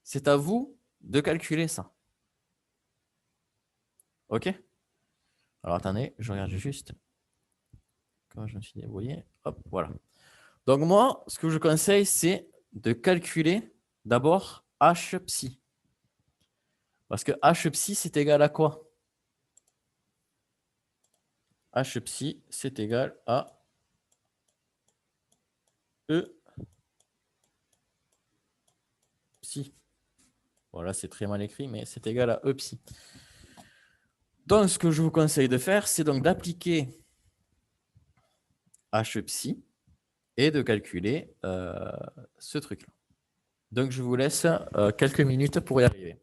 c'est à vous de calculer ça. OK? Alors attendez, je regarde juste comment je me suis débrouillé. Hop, voilà. Donc moi, ce que je conseille, c'est de calculer d'abord H psi. Parce que H psi, c'est égal à quoi? H psi, c'est égal à E psi. Voilà, c'est très mal écrit, mais c'est égal à E psi. Donc, ce que je vous conseille de faire, c'est donc d'appliquer H psi et de calculer ce truc-là. Donc, je vous laisse quelques minutes pour y arriver.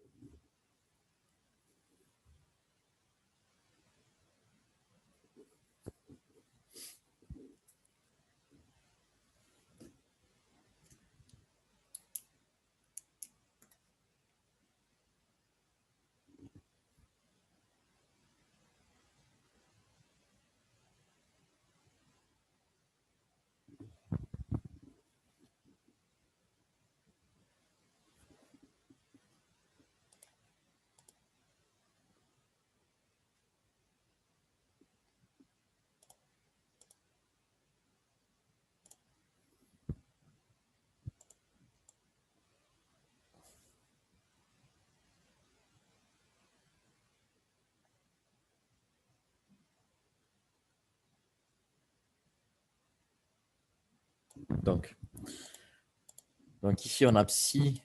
Donc ici, on a psi.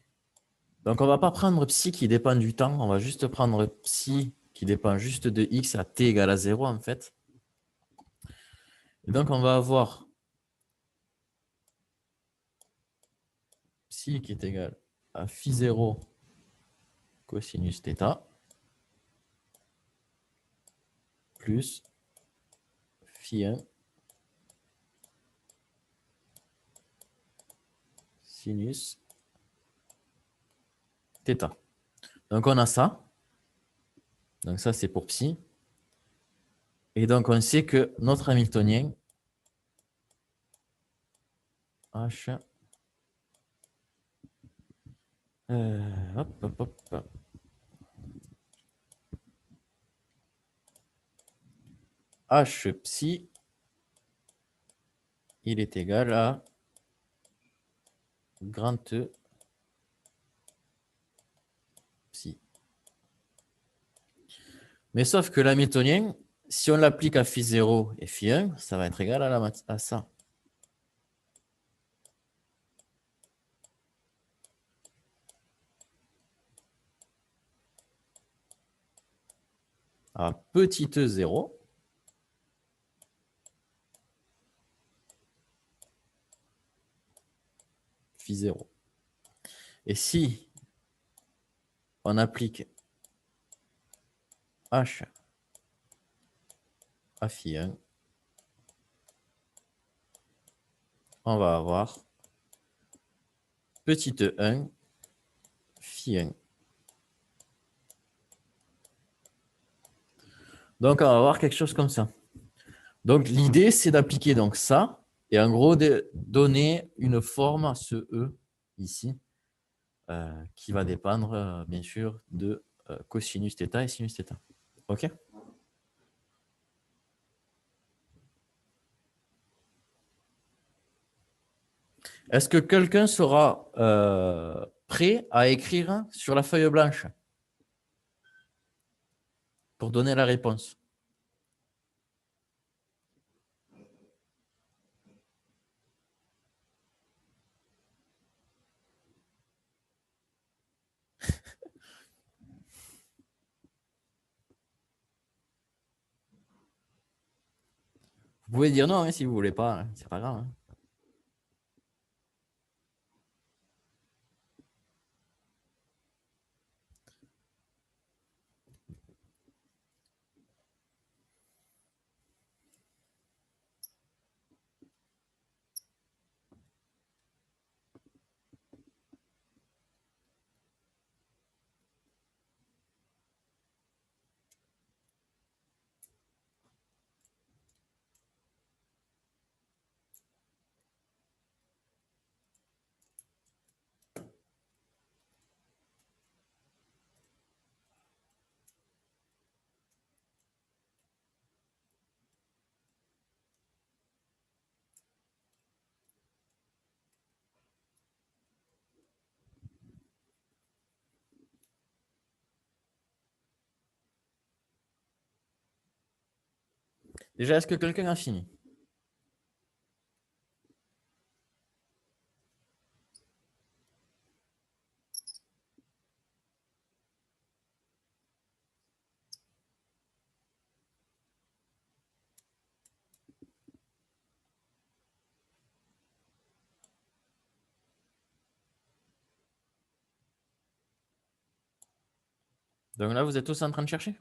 Donc, on ne va pas prendre psi qui dépend du temps. On va juste prendre psi qui dépend juste de x à t égale à 0, en fait. Et donc, on va avoir psi qui est égal à phi 0 cosinus θ plus phi 1 sinus θ. Donc, on a ça. Donc, ça, c'est pour psi. Et donc, on sait que notre hamiltonien, H, hop. H psi, il est égal à grand E psi. Mais sauf que l'hamiltonien, si on l'applique à phi 0 et phi 1, ça va être égal à ça. À petit e 0. Phi 0. Et si on applique H à phi 1, on va avoir petit e1 phi 1. Donc, on va avoir quelque chose comme ça. Donc, l'idée, c'est d'appliquer donc ça et en gros de donner une forme à ce E ici qui va dépendre, bien sûr, de cosinus θ et sinus θ. OK? Est-ce que quelqu'un sera prêt à écrire sur la feuille blanche pour donner la réponse? Vous pouvez dire non hein, si vous ne voulez pas, hein, c'est pas grave. Hein. Déjà, est-ce que quelqu'un a fini? Donc là, vous êtes tous en train de chercher?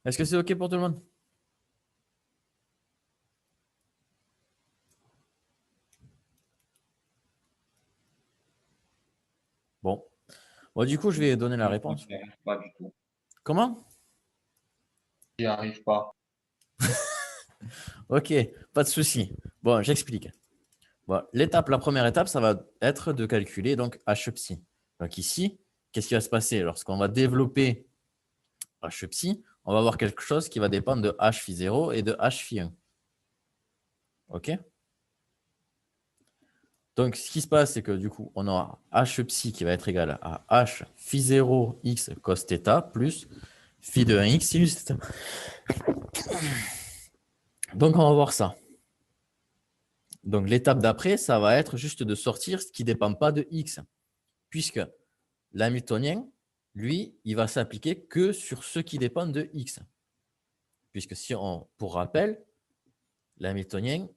Est-ce que c'est OK pour tout le monde? Bon. Bon, du coup, je vais donner la réponse. J'y arrive pas du tout. Comment? J'y arrive pas. OK, pas de souci. Bon, j'explique. Voilà. La première étape, ça va être de calculer donc h psi. Donc ici, qu'est-ce qui va se passer? Lorsqu'on va développer h psi, on va avoir quelque chose qui va dépendre de h phi 0 et de h phi 1. OK? Donc, ce qui se passe, c'est que du coup, on aura h psi qui va être égal à h phi 0 x cos θ plus phi de 1 x sinus θ. Donc, on va voir ça. Donc, l'étape d'après, ça va être juste de sortir ce qui ne dépend pas de x, puisque l'hamiltonien, lui, il va s'appliquer que sur ce qui dépend de x. Puisque si on, pour rappel, l'hamiltonien,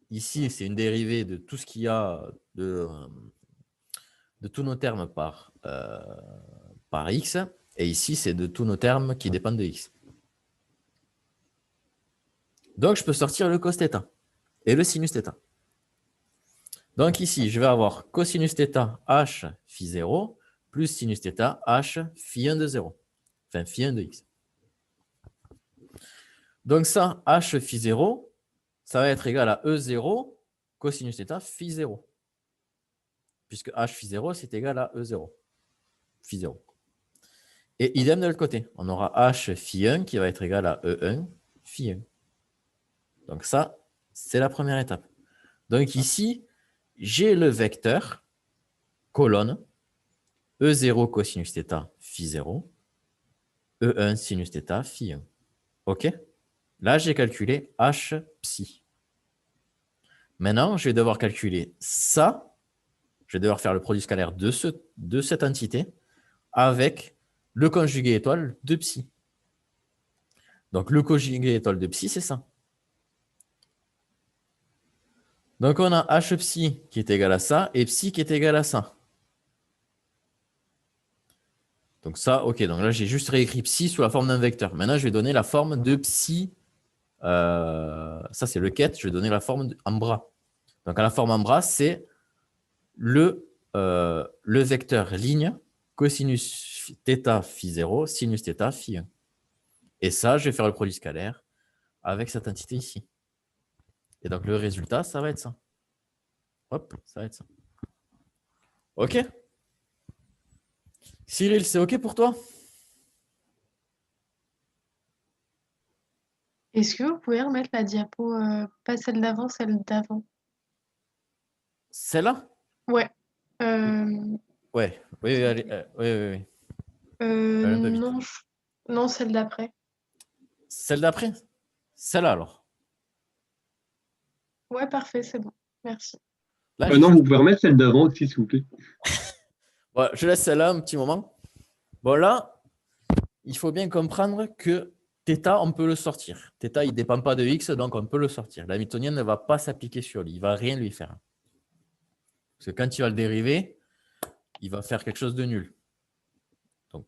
ici, c'est une dérivée de tout ce qu'il y a de tous nos termes par x, et ici, c'est de tous nos termes qui dépendent de x. Donc, je peux sortir le cos θ et le sinus θ. Donc, ici, je vais avoir cosinus θ h phi 0 plus sinus θ h phi 1 de 0, enfin phi 1 de x. Donc, ça, h phi 0, ça va être égal à E0 cosinus θ phi 0. Puisque h phi 0, c'est égal à E0, phi 0. Et idem de l'autre côté, on aura h phi 1 qui va être égal à E1 phi 1. Donc ça, c'est la première étape. Donc ici, j'ai le vecteur colonne E0 cosinus θ phi 0, E1 sinus θ phi 1. OK? Là, j'ai calculé h psi. Maintenant, je vais devoir calculer ça. Je vais devoir faire le produit scalaire de cette entité avec le conjugué étoile de psi. Donc, le conjugué étoile de psi, c'est ça. Donc, on a h psi qui est égal à ça et psi qui est égal à ça. Donc, ça, OK. Donc, là, j'ai juste réécrit psi sous la forme d'un vecteur. Maintenant, je vais donner la forme de psi. Ça, c'est le ket. Je vais donner la forme en bras. Donc, à la forme en bras, c'est le vecteur ligne cosinus θ phi 0, sinus θ phi 1. Et ça, je vais faire le produit scalaire avec cette entité ici. Et donc, le résultat, ça va être ça. Hop, ça va être ça. OK? Cyril, c'est OK pour toi? Est-ce que vous pouvez remettre la diapo, pas celle d'avant, celle d'avant? Celle-là? Ouais. Ouais. Oui, oui, allez, oui. Allez un peu vite. Non, non, celle d'après. Celle d'après? Celle-là, alors. Ouais, parfait, c'est bon. Merci. Là, Non, vous pouvez remettre celle d'avant aussi, s'il vous plaît. Ouais, je laisse celle-là un petit moment. Bon, là, il faut bien comprendre que θ, on peut le sortir. θ, il ne dépend pas de x, donc on peut le sortir. L'hamiltonien ne va pas s'appliquer sur lui. Il ne va rien lui faire. Parce que quand il va le dériver, il va faire quelque chose de nul. Donc,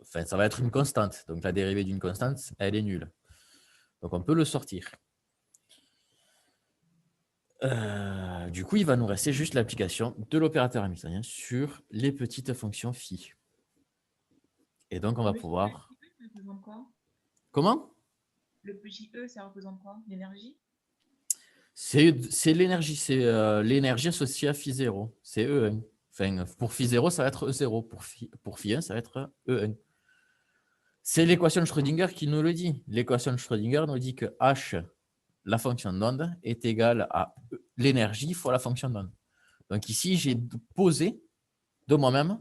ça va être une constante. Donc, la dérivée d'une constante, elle est nulle. Donc, on peut le sortir. Du coup, il va nous rester juste l'application de l'opérateur hamiltonien sur les petites fonctions phi. Et donc, on va pouvoir... Ça représente quoi? Comment? Le petit E, ça représente quoi? L'énergie? C'est l'énergie. C'est l'énergie associée à phi 0. C'est E1. Enfin, pour phi 0, ça va être E0. Pour phi 1, ça va être E1. C'est l'équation de Schrödinger qui nous le dit. L'équation de Schrödinger nous dit que H, la fonction d'onde, est égale à l'énergie fois la fonction d'onde. Donc ici, j'ai posé de moi-même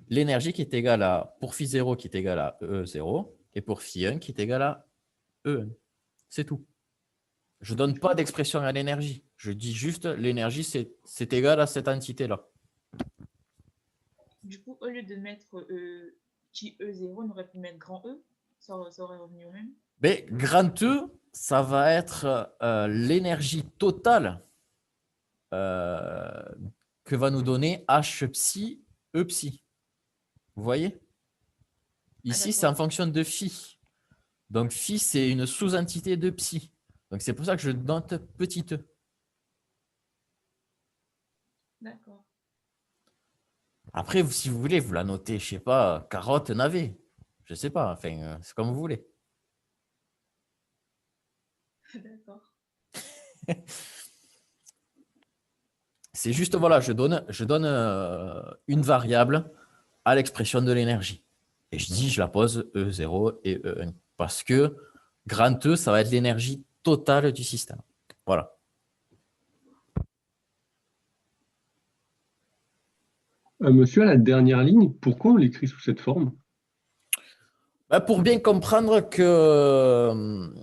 l'énergie qui est égale à, pour phi 0 qui est égale à E0 et pour phi 1 qui est égale à E1. C'est tout. Je ne donne pas d'expression à l'énergie. Je dis juste l'énergie, c'est égal à cette entité-là. Du coup, au lieu de mettre petit E0, on aurait pu mettre grand E. Ça aurait revenu au même. Mais grand E, ça va être l'énergie totale que va nous donner H psi, E psi. Vous voyez? Ici, c'est en fonction de phi. Donc, phi, c'est une sous-entité de psi. Donc, c'est pour ça que je note petit e. D'accord. Après, si vous voulez, vous la notez, je ne sais pas, carotte, navet. Je ne sais pas, enfin, c'est comme vous voulez. D'accord. C'est juste, voilà, je donne une variable à l'expression de l'énergie. Et je dis, je la pose E0 et E1. Parce que grand E, ça va être l'énergie totale du système. Voilà. Monsieur, à la dernière ligne, pourquoi on l'écrit sous cette forme? Bah, pour bien comprendre qu'un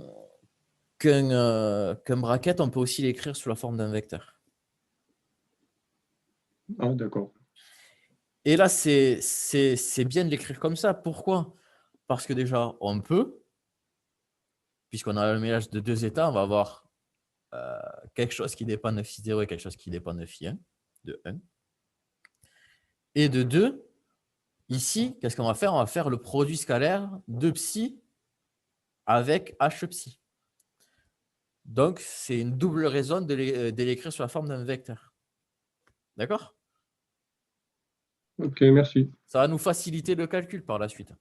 bracket, on peut aussi l'écrire sous la forme d'un vecteur. Ah, d'accord. Et là, c'est bien de l'écrire comme ça. Pourquoi? Parce que déjà, on peut, puisqu'on a le mélange de deux états, on va avoir quelque chose qui dépend de phi 0 et quelque chose qui dépend de phi 1, de 1. Et de 2, ici, qu'est-ce qu'on va faire? On va faire le produit scalaire de psi avec h psi. Donc, c'est une double raison de l'écrire sous la forme d'un vecteur. D'accord? Ok, merci. Ça va nous faciliter le calcul par la suite.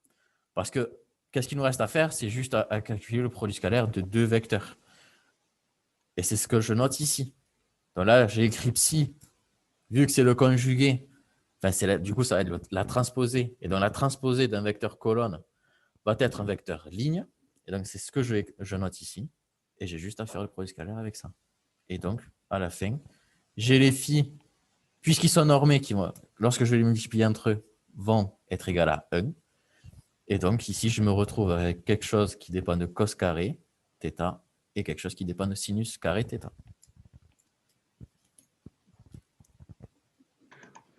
Parce que, qu'est-ce qu'il nous reste à faire? C'est juste à calculer le produit scalaire de deux vecteurs. Et c'est ce que je note ici. Donc là, j'ai écrit psi, vu que c'est le conjugué, enfin, du coup, ça va être la transposée. Et donc, la transposée d'un vecteur colonne va être un vecteur ligne. Et donc, c'est ce que je note ici. Et j'ai juste à faire le produit scalaire avec ça. Et donc, à la fin, j'ai les phi, puisqu'ils sont normés, qui, lorsque je les multiplie entre eux, vont être égal à 1. Et donc, ici, je me retrouve avec quelque chose qui dépend de cos carré, θ, et quelque chose qui dépend de sinus carré, θ.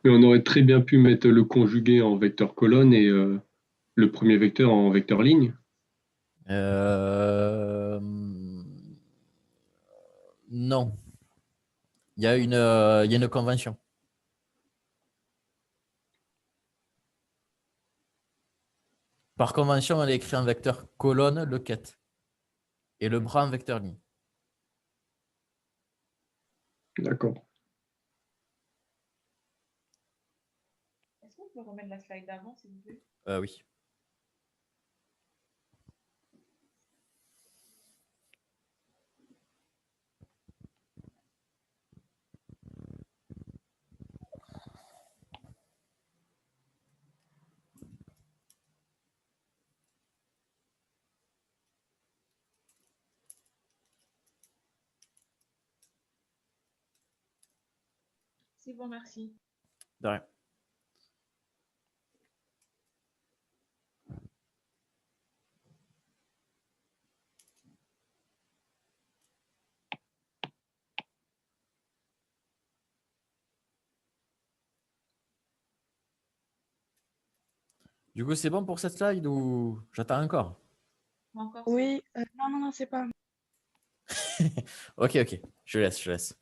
Mais on aurait très bien pu mettre le conjugué en vecteur colonne et le premier vecteur en vecteur ligne. Non. Il y a une convention. Par convention, on a écrit un vecteur colonne, le ket, et le bras en vecteur ligne. D'accord. Est-ce qu'on peut remettre la slide d'avant, s'il vous plaît? Oui. C'est bon, merci. De rien. Du coup, c'est bon pour cette slide ou j'attends encore? Encore Oui, non, non, non, c'est pas. Ok, ok. Je laisse.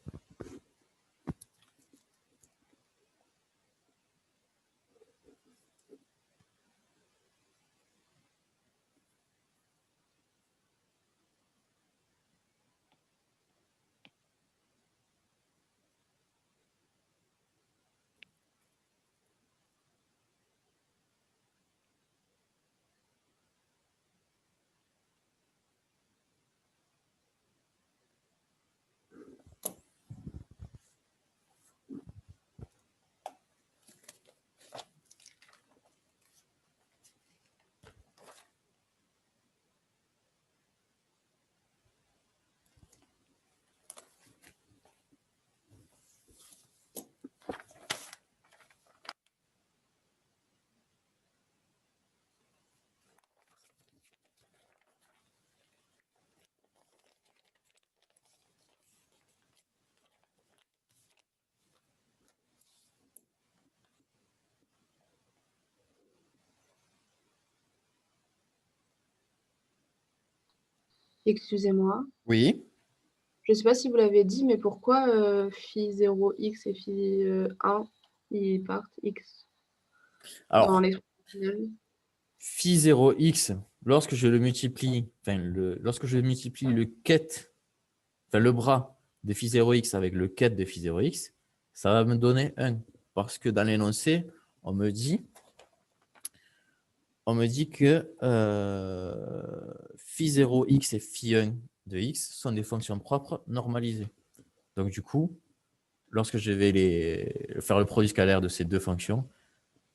Excusez-moi. Oui. Je ne sais pas si vous l'avez dit, mais pourquoi phi 0x et phi 1, ils partent x dans Alors, l'expression finale? phi 0x, lorsque je le multiplie, lorsque je multiplie le ket, le bras de phi 0x avec le ket de phi 0x, ça va me donner 1. Parce que dans l'énoncé, on me dit que phi 0x et phi 1 de x sont des fonctions propres normalisées. Donc, du coup, lorsque je vais faire le produit scalaire de ces deux fonctions,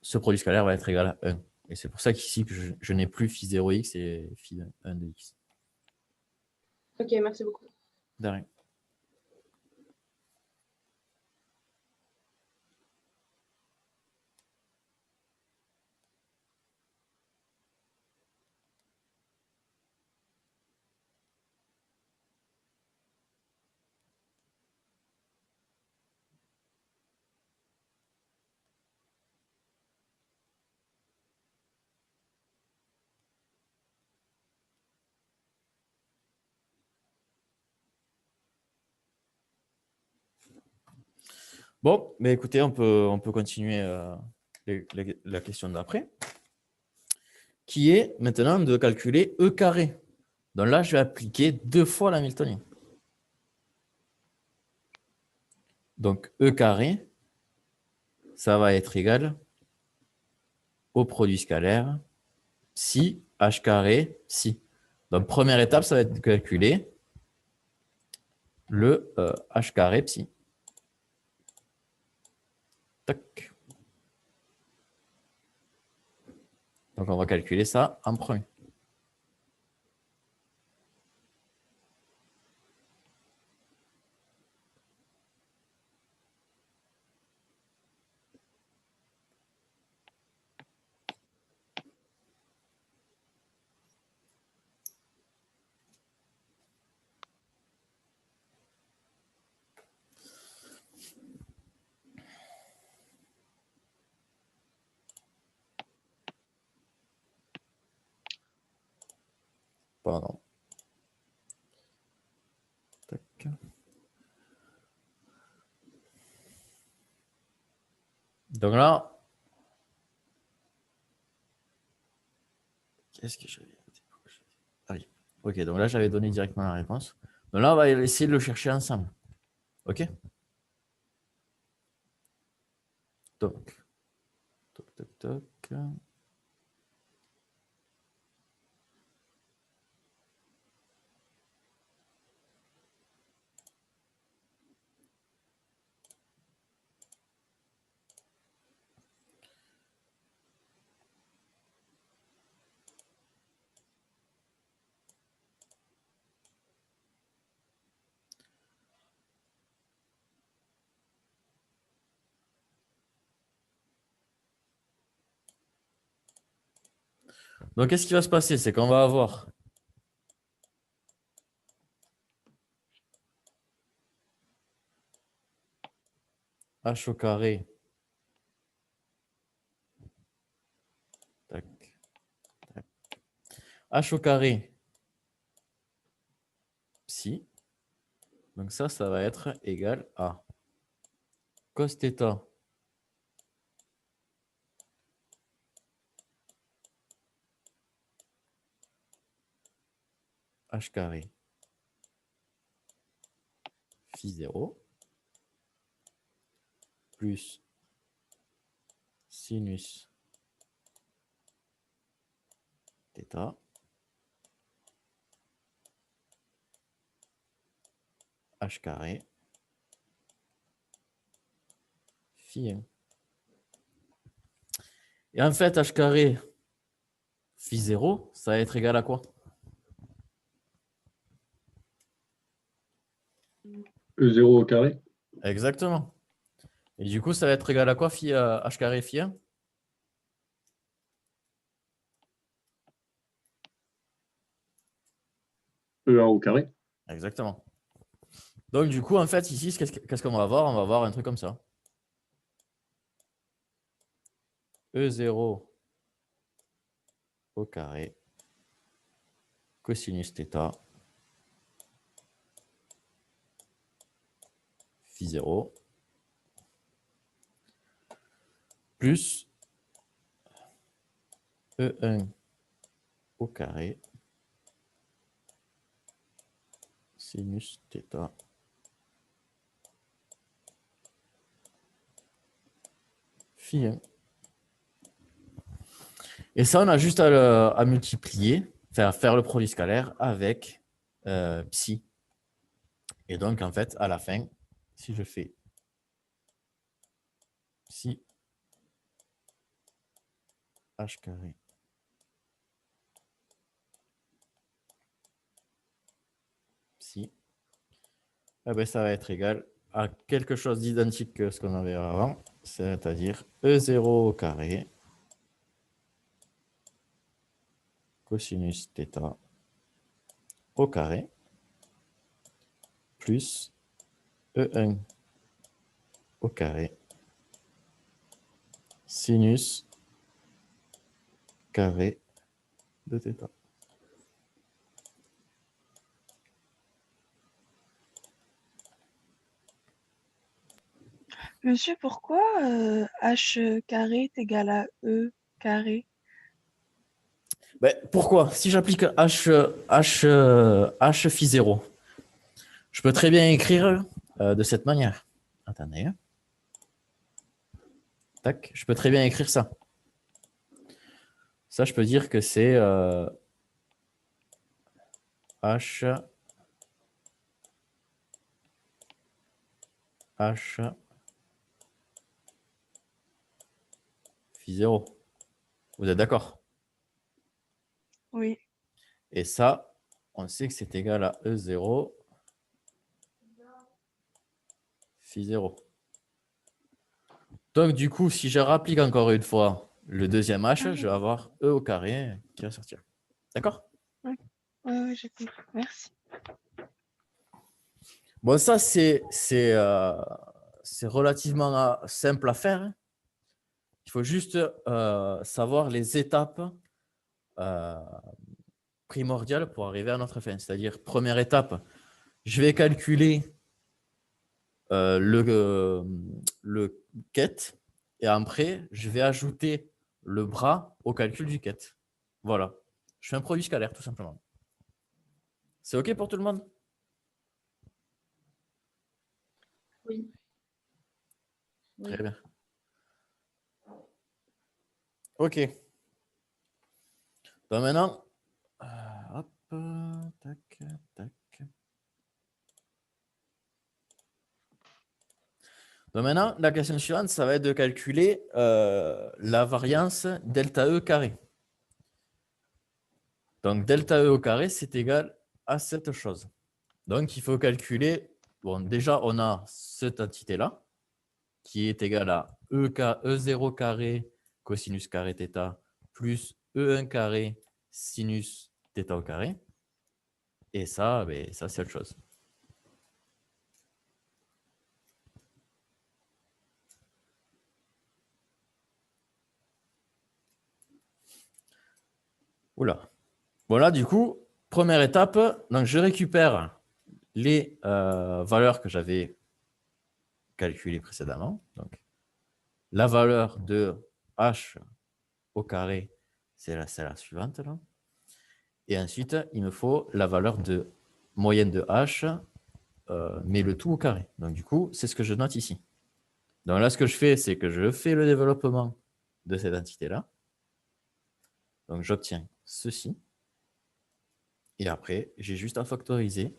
ce produit scalaire va être égal à 1. Et c'est pour ça qu'ici, que je n'ai plus phi 0x et phi 1 de x. Ok, merci beaucoup. De rien. Bon, mais écoutez, on peut continuer la question d'après, qui est maintenant de calculer E carré. Donc là, je vais appliquer 2 fois l'Hamiltonien. Donc E carré, ça va être égal au produit scalaire psi h carré psi. Donc première étape, ça va être de calculer le h carré psi. Tac. Donc on va calculer ça en premier. Pardon. Tac. Donc là, qu'est-ce que j'avais dit? Ah oui. Ok, donc là, j'avais donné directement la réponse. Donc là, on va essayer de le chercher ensemble. Ok? Donc, toc, toc, toc. Donc, qu'est-ce qui va se passer? C'est qu'on va avoir h au carré. Tac, tac. H au carré psi. Donc ça va être égal à cos θ h carré phi 0 plus sinus θ h carré phi 1. Et en fait, h carré phi 0, ça va être égal à quoi? E0 au carré. Exactement. Et du coup, ça va être égal à quoi phi h carré phi 1? E1 au carré. Exactement. Donc, du coup, en fait, ici, qu'est-ce qu'on va avoir? On va avoir un truc comme ça. E0 au carré cosinus θ phi 0 plus E1 au carré sinus θ phi 1. Et ça, on a juste à multiplier, faire le produit scalaire avec psi. Et donc, en fait, à la fin, si je fais si h carré si, eh ben, ça va être égal à quelque chose d'identique que ce qu'on avait avant, c'est-à-dire E0 au carré cosinus θ au carré plus E1 au carré sinus carré de θ. Monsieur, pourquoi h carré est égal à e carré? Ben, pourquoi? Si j'applique h phi 0, je peux très bien écrire de cette manière. Attendez. Tac, je peux très bien écrire ça. Ça, je peux dire que c'est h phi 0. Vous êtes d'accord? Oui. Et ça, on sait que c'est égal à E0 phi 0. Donc, du coup, si je rapplique encore une fois le deuxième h, je vais avoir E au carré qui va sortir. D'accord? Oui, j'ai compris. Merci. Bon, ça, c'est relativement simple à faire. Il faut juste savoir les étapes primordiales pour arriver à notre fin. C'est-à-dire, première étape, je vais calculer le ket et après, je vais ajouter le bras au calcul du ket. Voilà. Je fais un produit scalaire, tout simplement. C'est OK pour tout le monde? Oui. Très bien. OK. Donc maintenant, hop, tac, tac. Donc maintenant, la question suivante, ça va être de calculer la variance delta E carré. Donc delta E au carré, c'est égal à cette chose. Donc il faut calculer, bon déjà on a cette entité-là, qui est égale à E0 carré cosinus carré θ plus E1 carré sinus θ au carré. Et ça, ben, ça c'est autre chose. Oula. Voilà, du coup, première étape, donc je récupère les valeurs que j'avais calculées précédemment. Donc, la valeur de h au carré, c'est la suivante. Là. Et ensuite, il me faut la valeur de moyenne de h, mais le tout au carré. Donc, du coup, c'est ce que je note ici. Donc là, ce que je fais, c'est que je fais le développement de cette entité-là. Donc, j'obtiens ceci. Et après, j'ai juste à factoriser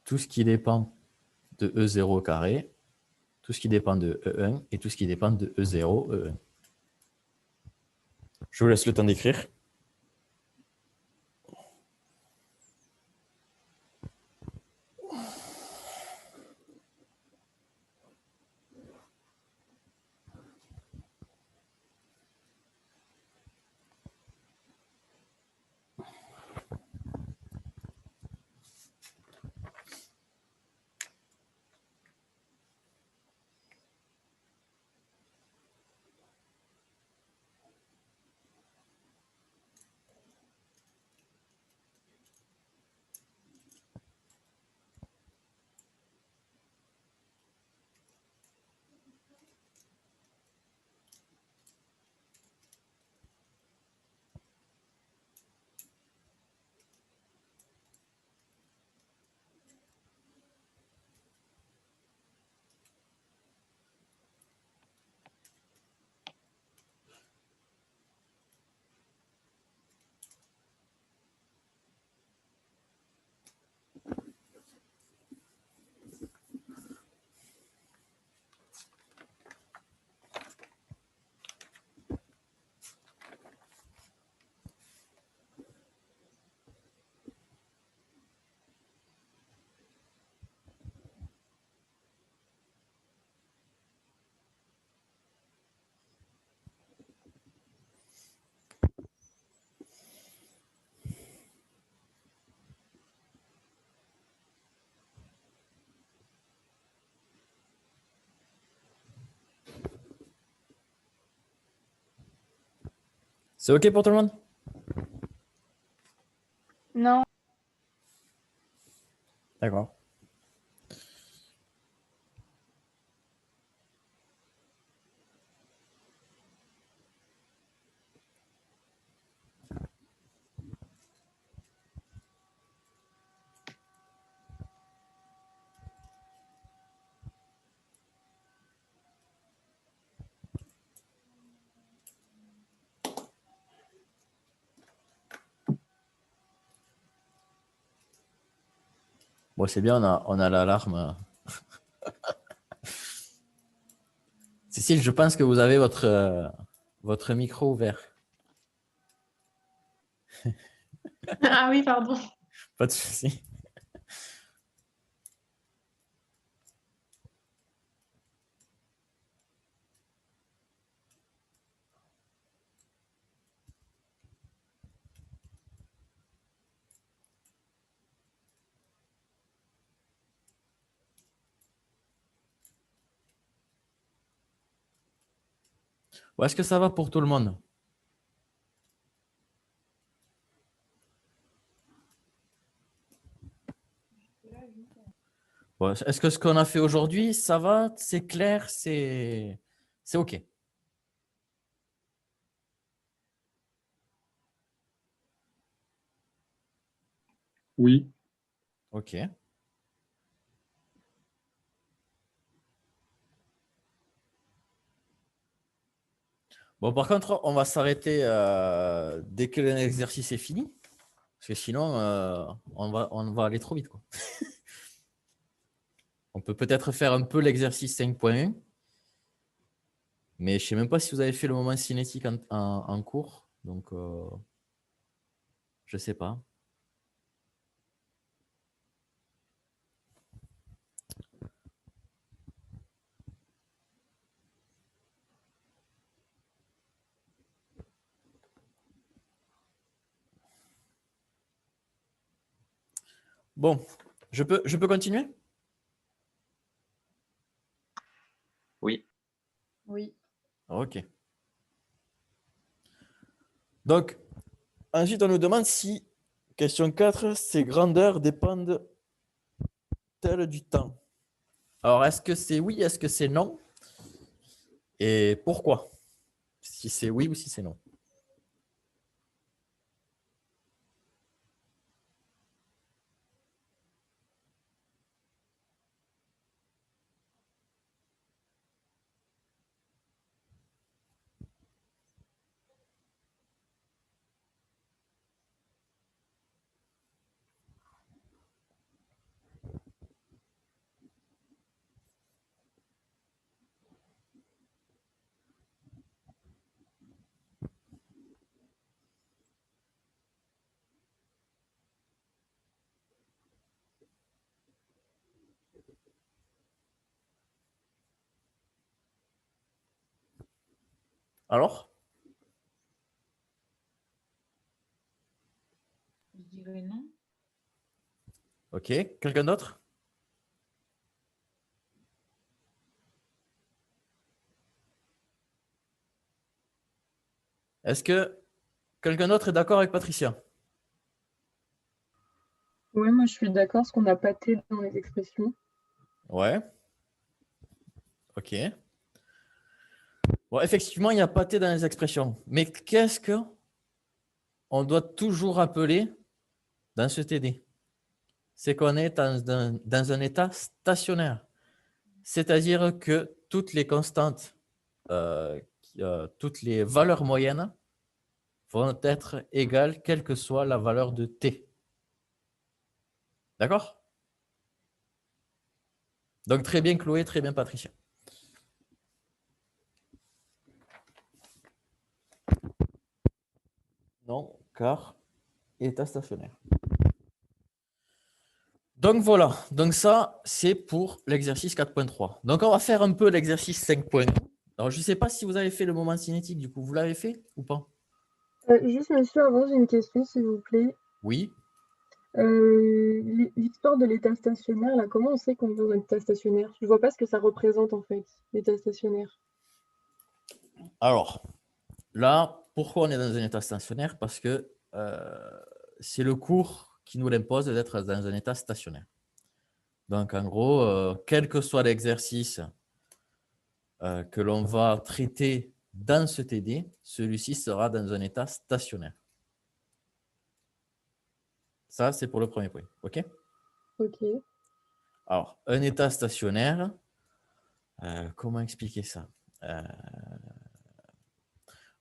tout ce qui dépend de E0 au carré, tout ce qui dépend de E1 et tout ce qui dépend de E0, E1. Je vous laisse le temps d'écrire. C'est OK pour tout le monde? Non. D'accord. Bon, c'est bien, on a l'alarme. Cécile, je pense que vous avez votre micro ouvert. Ah oui, pardon. Pas de souci. Bon, est-ce que ça va pour tout le monde? Bon, est-ce que ce qu'on a fait aujourd'hui, ça va? C'est clair? C'est OK. Oui. OK. Bon, par contre, on va s'arrêter dès que l'exercice est fini. Parce que sinon, on va aller trop vite, quoi. On peut peut-être faire un peu l'exercice 5.1. Mais je ne sais même pas si vous avez fait le moment cinétique en cours. Donc, je ne sais pas. Bon, je peux continuer? Oui. Oui. OK. Donc, ensuite, on nous demande si, question 4, ces grandeurs dépendent-elles du temps? Alors, est-ce que c'est oui, est-ce que c'est non? Et pourquoi? Si c'est oui ou si c'est non. Alors? Je dirais non. OK. Quelqu'un d'autre? Est-ce que quelqu'un d'autre est d'accord avec Patricia? Oui, moi je suis d'accord, parce qu'on n'a pas T dans les expressions. Ouais. OK. Bon, effectivement, il n'y a pas T dans les expressions. Mais qu'est-ce que on doit toujours appeler dans ce TD? C'est qu'on est dans un état stationnaire. C'est-à-dire que toutes les constantes, toutes les valeurs moyennes vont être égales, quelle que soit la valeur de T. D'accord? Donc, très bien Chloé, très bien Patricia. Non, car état stationnaire. Donc voilà, donc ça, c'est pour l'exercice 4.3. Donc on va faire un peu l'exercice 5.2. Alors je ne sais pas si vous avez fait le moment cinétique, du coup, vous l'avez fait ou pas? Juste, monsieur, avant, j'ai une question, s'il vous plaît. Oui. L'histoire de l'état stationnaire, là, comment on sait qu'on est dans un état stationnaire? Je ne vois pas ce que ça représente, en fait, l'état stationnaire. Alors, là, pourquoi on est dans un état stationnaire? Parce que c'est le cours qui nous l'impose d'être dans un état stationnaire. Donc, en gros, quel que soit l'exercice que l'on va traiter dans ce TD, celui-ci sera dans un état stationnaire. Ça, c'est pour le premier point. OK? Ok. Alors, un état stationnaire, comment expliquer ça?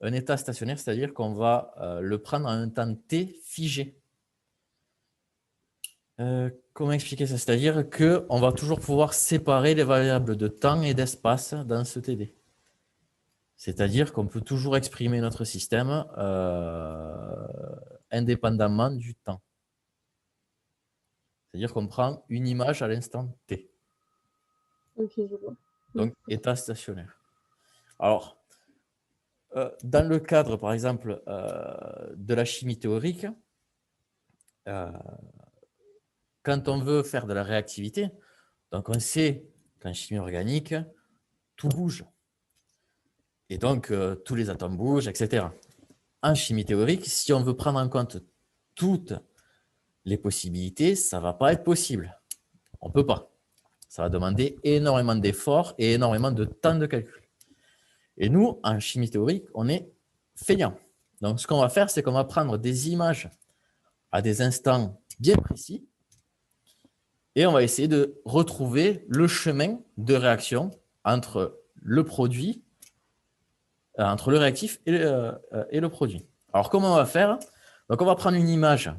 Un état stationnaire, c'est-à-dire qu'on va le prendre en un temps t figé. Comment expliquer ça? C'est-à-dire qu'on va toujours pouvoir séparer les variables de temps et d'espace dans ce TD. C'est-à-dire qu'on peut toujours exprimer notre système indépendamment du temps. C'est-à-dire qu'on prend une image à l'instant t. Ok, je vois. Donc, état stationnaire. Alors, dans le cadre, par exemple, de la chimie théorique, quand on veut faire de la réactivité, donc on sait qu'en chimie organique, tout bouge. Et donc, tous les atomes bougent, etc. En chimie théorique, si on veut prendre en compte toutes les possibilités, ça ne va pas être possible. On ne peut pas. Ça va demander énormément d'efforts et énormément de temps de calcul. Et nous, en chimie théorique, on est feignant. Donc, ce qu'on va faire, c'est qu'on va prendre des images à des instants bien précis et on va essayer de retrouver le chemin de réaction entre le produit, entre le réactif et le produit. Alors, comment on va faire? Donc, on va prendre une image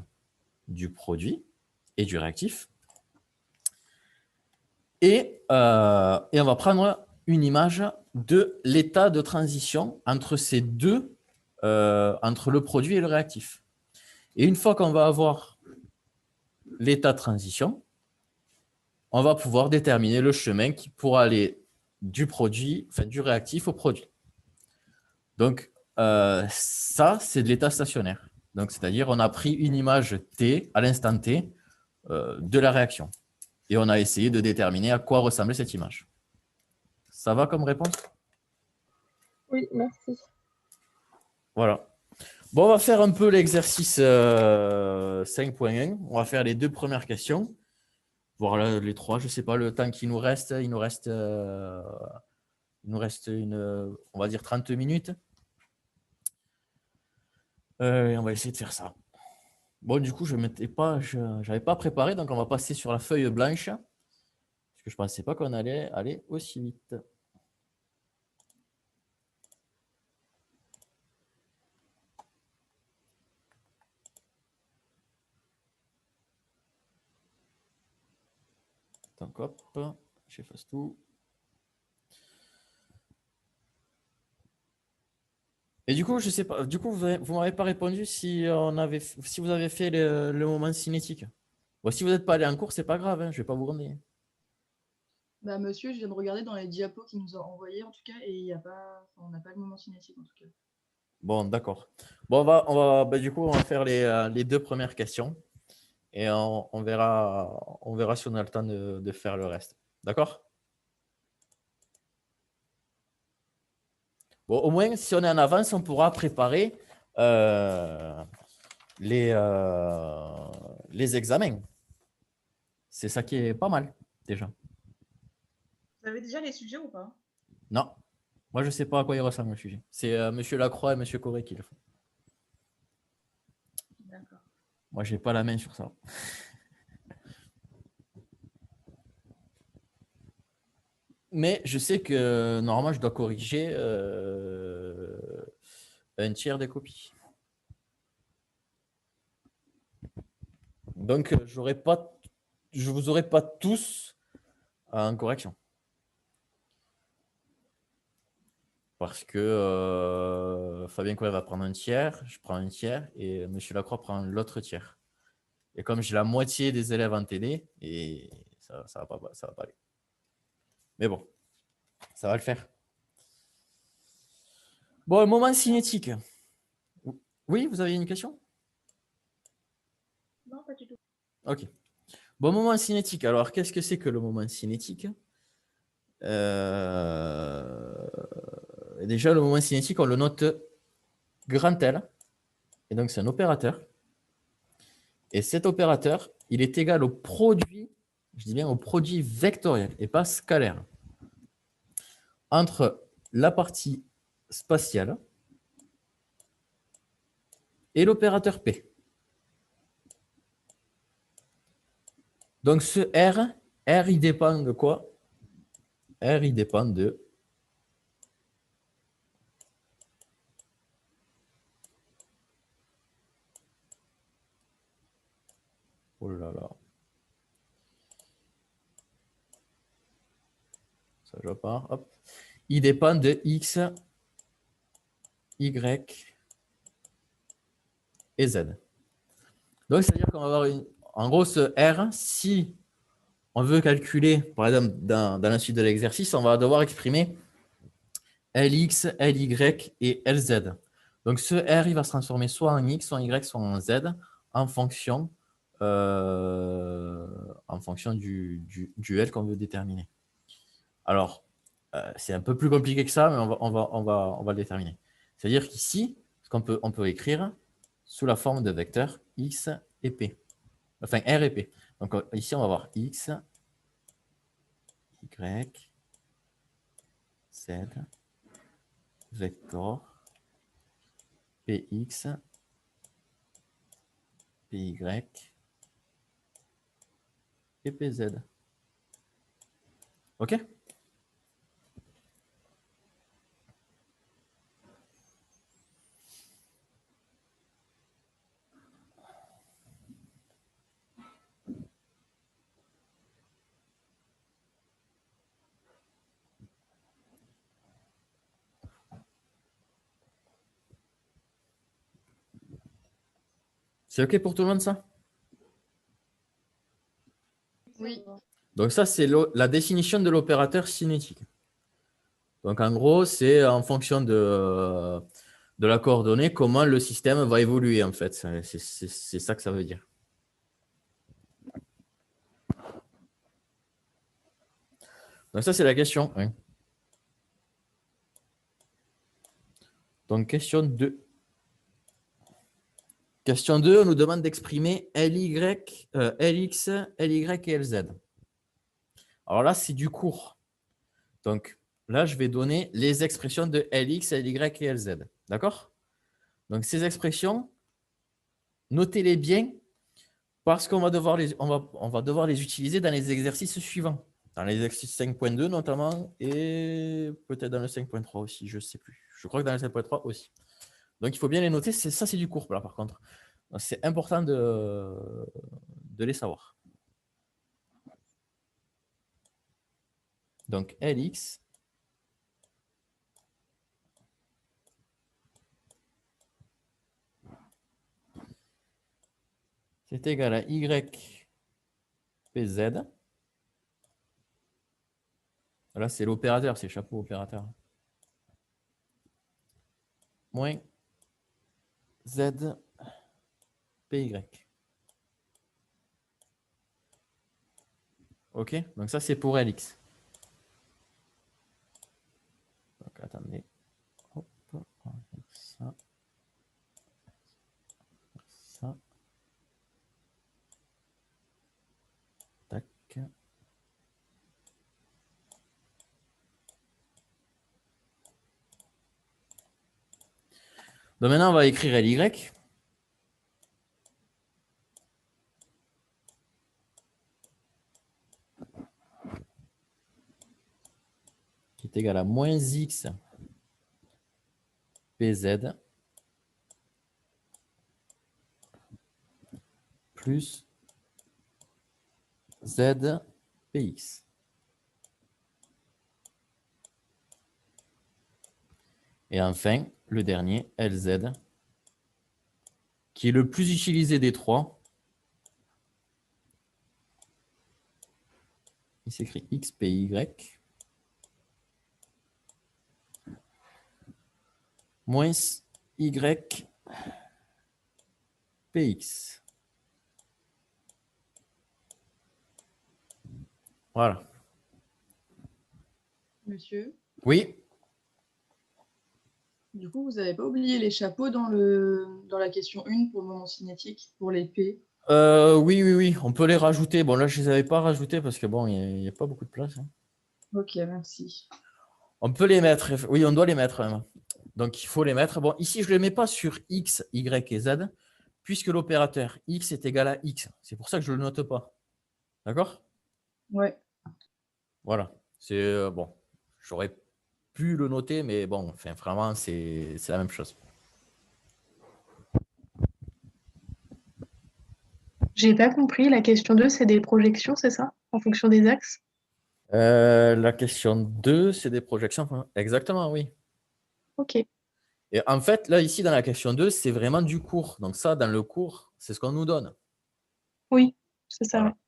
du produit et du réactif et on va prendre une image de l'état de transition entre ces deux, entre le produit et le réactif. Et une fois qu'on va avoir l'état de transition, on va pouvoir déterminer le chemin qui pourra aller du produit, enfin du réactif au produit. Donc, ça, c'est de l'état stationnaire. Donc, c'est-à-dire, on a pris une image T à l'instant T de la réaction. Et on a essayé de déterminer à quoi ressemblait cette image. Ça va comme réponse? Oui, merci. Voilà. Bon, on va faire un peu l'exercice 5.1. On va faire les deux premières questions. Voire les trois, je ne sais pas le temps qu'il nous reste. Il nous reste on va dire 30 minutes. Et on va essayer de faire ça. Bon, du coup, je n'avais pas préparé, donc on va passer sur la feuille blanche. Parce que je ne pensais pas qu'on allait aller aussi vite. Donc, hop, j'efface tout. Et du coup, je sais pas. Du coup, vous m'avez pas répondu si vous avez fait le moment cinétique. Bon, si vous n'êtes pas allé en cours, c'est pas grave, hein, je vais pas vous gronder. Bah, monsieur, je viens de regarder dans les diapos qu'il nous a envoyés, en tout cas, et il y a pas, enfin, on n'a pas le moment cinétique, en tout cas. Bon, d'accord. Bon, du coup, on va faire les deux premières questions et on verra si on a le temps de faire le reste. D'accord? Bon, au moins, si on est en avance, on pourra préparer les examens. C'est ça qui est pas mal, déjà. Vous avez déjà les sujets ou pas? Non. Moi, je ne sais pas à quoi il ressemble le sujet. C'est M. Lacroix et M. Corré qui le font. D'accord. Moi, je n'ai pas la main sur ça. Mais je sais que normalement, je dois corriger un tiers des copies. Donc, je ne vous aurai pas tous en correction. Parce que Fabien Coué va prendre un tiers, je prends un tiers et M. Lacroix prend l'autre tiers. Et comme j'ai la moitié des élèves en TD, et ça va pas aller. Mais bon, ça va le faire. Bon, un moment cinétique. Oui, vous avez une question? Non, pas du tout. Ok. Bon, moment cinétique. Alors, qu'est-ce que c'est que le moment cinétique? Déjà, le moment cinétique, on le note grand L. Et donc, c'est un opérateur. Et cet opérateur, il est égal au produit, je dis bien au produit vectoriel et pas scalaire, entre la partie spatiale et l'opérateur P. Donc, ce R, il dépend de quoi? R, il dépend de oh là là. Ça, je pars. Hop. Il dépend de X, Y et Z. Donc, c'est-à-dire qu'on va avoir en gros ce R, si on veut calculer, par exemple, dans la suite de l'exercice, on va devoir exprimer Lx, Ly et Lz. Donc, ce R, il va se transformer soit en X, soit en Y, soit en Z en fonction du L qu'on veut déterminer. Alors, c'est un peu plus compliqué que ça, mais on va le déterminer. C'est-à-dire qu'ici, on peut écrire sous la forme de vecteurs X et P. Enfin, R et P. Donc, ici, on va avoir X, Y, Z, vecteur, Px, Py et Pz. OK? C'est OK pour tout le monde, ça? Oui. Donc, ça, c'est la définition de l'opérateur cinétique. Donc, en gros, c'est en fonction de la coordonnée, comment le système va évoluer, en fait. C'est ça que ça veut dire. Donc, ça, c'est la question 1. Donc, question 2. Question 2, on nous demande d'exprimer Lx, Ly et Lz. Alors là, c'est du cours. Donc, là, je vais donner les expressions de Lx, Ly et Lz. D'accord? Donc, ces expressions, notez-les bien parce qu'on va devoir les utiliser dans les exercices suivants. Dans les exercices 5.2 notamment et peut-être dans le 5.3 aussi, je ne sais plus. Je crois que dans le 5.3 aussi. Donc, il faut bien les noter. Ça, c'est du cours, là, par contre. C'est important de les savoir. Donc, Lx c'est égal à Y PZ. Là, c'est l'opérateur, c'est chapeau opérateur. Moins Z PY. OK? Donc, ça, c'est pour Lx. Donc, attendez. Hop, on va faire ça. Ça. Tac. Donc, maintenant, on va écrire Ly. Qui est égal à moins X PZ plus Z PX. Et enfin, le dernier, Lz, qui est le plus utilisé des trois. Il s'écrit XPY moins YPX. Voilà. Monsieur, Oui. Du coup, vous n'avez pas oublié les chapeaux dans la question 1 pour le moment cinétique, pour les P. Oui, on peut les rajouter. Bon, là, je ne les avais pas rajoutés parce que bon, il n'y a pas beaucoup de place, hein. Ok, merci. On peut les mettre. Oui, on doit les mettre, même. Donc, il faut les mettre. Bon, ici, je ne les mets pas sur X, Y et Z, puisque l'opérateur X est égal à X. C'est pour ça que je ne le note pas. D'accord? Ouais. Voilà. C'est bon. J'aurais pu le noter, mais bon, enfin, vraiment, c'est la même chose. J'ai pas compris. La question 2, c'est des projections, c'est ça? En fonction des axes? La question 2, c'est des projections. Exactement, oui. Ok. Et en fait, là, ici, dans la question 2, c'est vraiment du cours. Donc ça, dans le cours, c'est ce qu'on nous donne. Oui, c'est ça. Voilà. Ouais.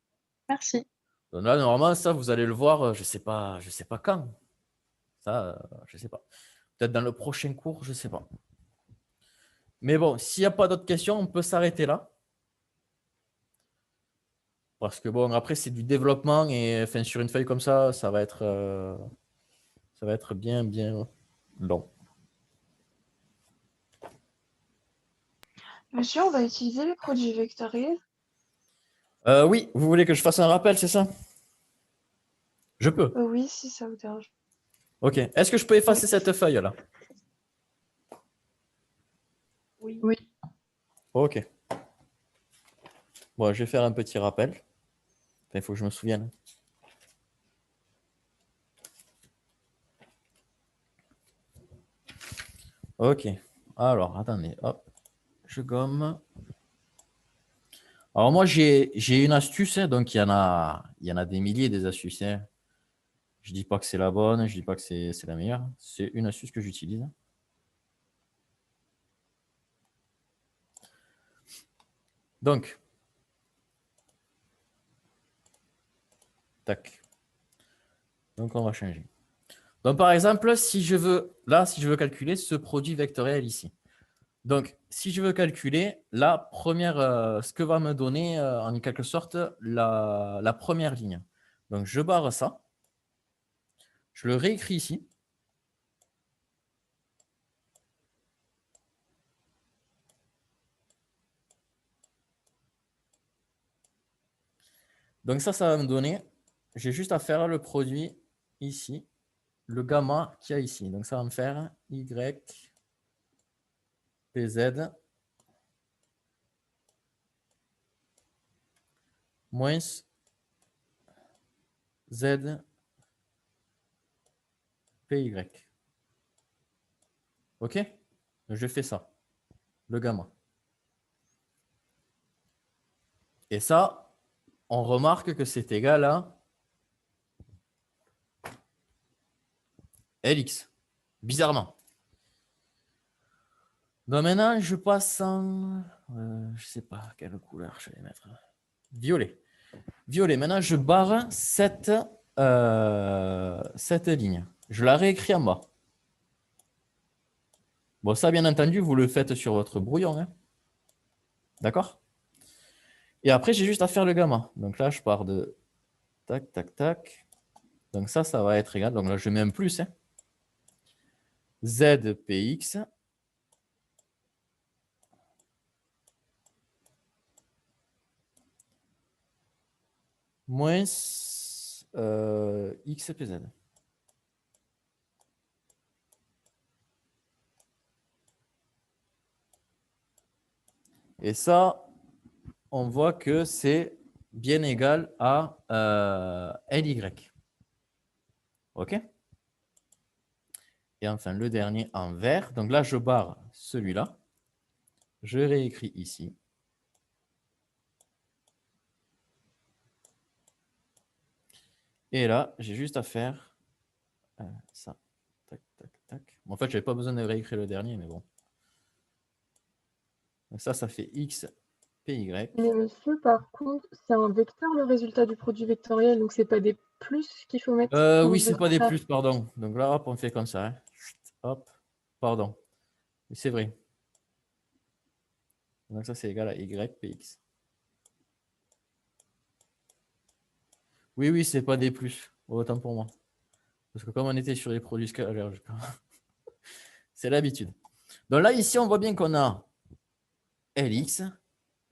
Merci. Donc là, normalement, ça, vous allez le voir, je sais pas quand. Ça, je ne sais pas. Peut-être dans le prochain cours, je ne sais pas. Mais bon, s'il n'y a pas d'autres questions, on peut s'arrêter là. Parce que bon, après, c'est du développement et enfin, sur une feuille comme ça va être bien long. Monsieur, on va utiliser les produits vectoriels. Oui, vous voulez que je fasse un rappel, c'est ça? Je peux. Oui, si ça vous dérange. Ok. Est-ce que je peux effacer cette feuille-là? Oui. Oui. Ok. Bon, je vais faire un petit rappel. Enfin, il faut que je me souvienne. Ok. Alors, attendez. Hop. Je gomme. Alors moi, j'ai une astuce, hein, donc il y en a des milliers des astuces, hein. Je ne dis pas que c'est la bonne, je ne dis pas que c'est la meilleure. C'est une astuce que j'utilise. Donc, tac. Donc, on va changer. Donc, par exemple, si je veux calculer ce produit vectoriel ici. Donc, si je veux calculer la première, ce que va me donner en quelque sorte la première ligne. Donc, je barre ça. Je le réécris ici. Donc, ça va me donner, j'ai juste à faire le produit ici, le gamma qu'il y a ici. Donc, ça va me faire Y, PZ, moins Z, PY. OK? Je fais ça, le gamma. Et ça, on remarque que c'est égal à LX, bizarrement. Donc maintenant, je passe en... je ne sais pas quelle couleur je vais mettre. Violet. Violet. Maintenant, je barre cette ligne. Je la réécris en bas. Bon, ça, bien entendu, vous le faites sur votre brouillon, hein. D'accord? Et après, j'ai juste à faire le gamma. Donc là, je pars de tac, tac, tac. Donc ça va être égal. Donc là, je mets un plus, hein. ZPX moins XPZ. Et ça, on voit que c'est bien égal à LY. OK? Et enfin, le dernier en vert. Donc là, je barre celui-là. Je réécris ici. Et là, j'ai juste à faire ça. Tac, tac, tac. En fait, je n'avais pas besoin de réécrire le dernier, mais bon. Donc ça fait X, PY. Mais monsieur, par contre, c'est un vecteur le résultat du produit vectoriel, donc c'est pas des plus qu'il faut mettre quand Oui, vous c'est devez pas des faire. plus, pardon. Donc là, hop, on fait comme ça, hein. Hop, pardon. C'est vrai. Donc ça, c'est égal à Y, PX. Oui, c'est pas des plus. Autant pour moi. Parce que comme on était sur les produits scalaires, C'est l'habitude. Donc là, ici, on voit bien qu'on a Lx,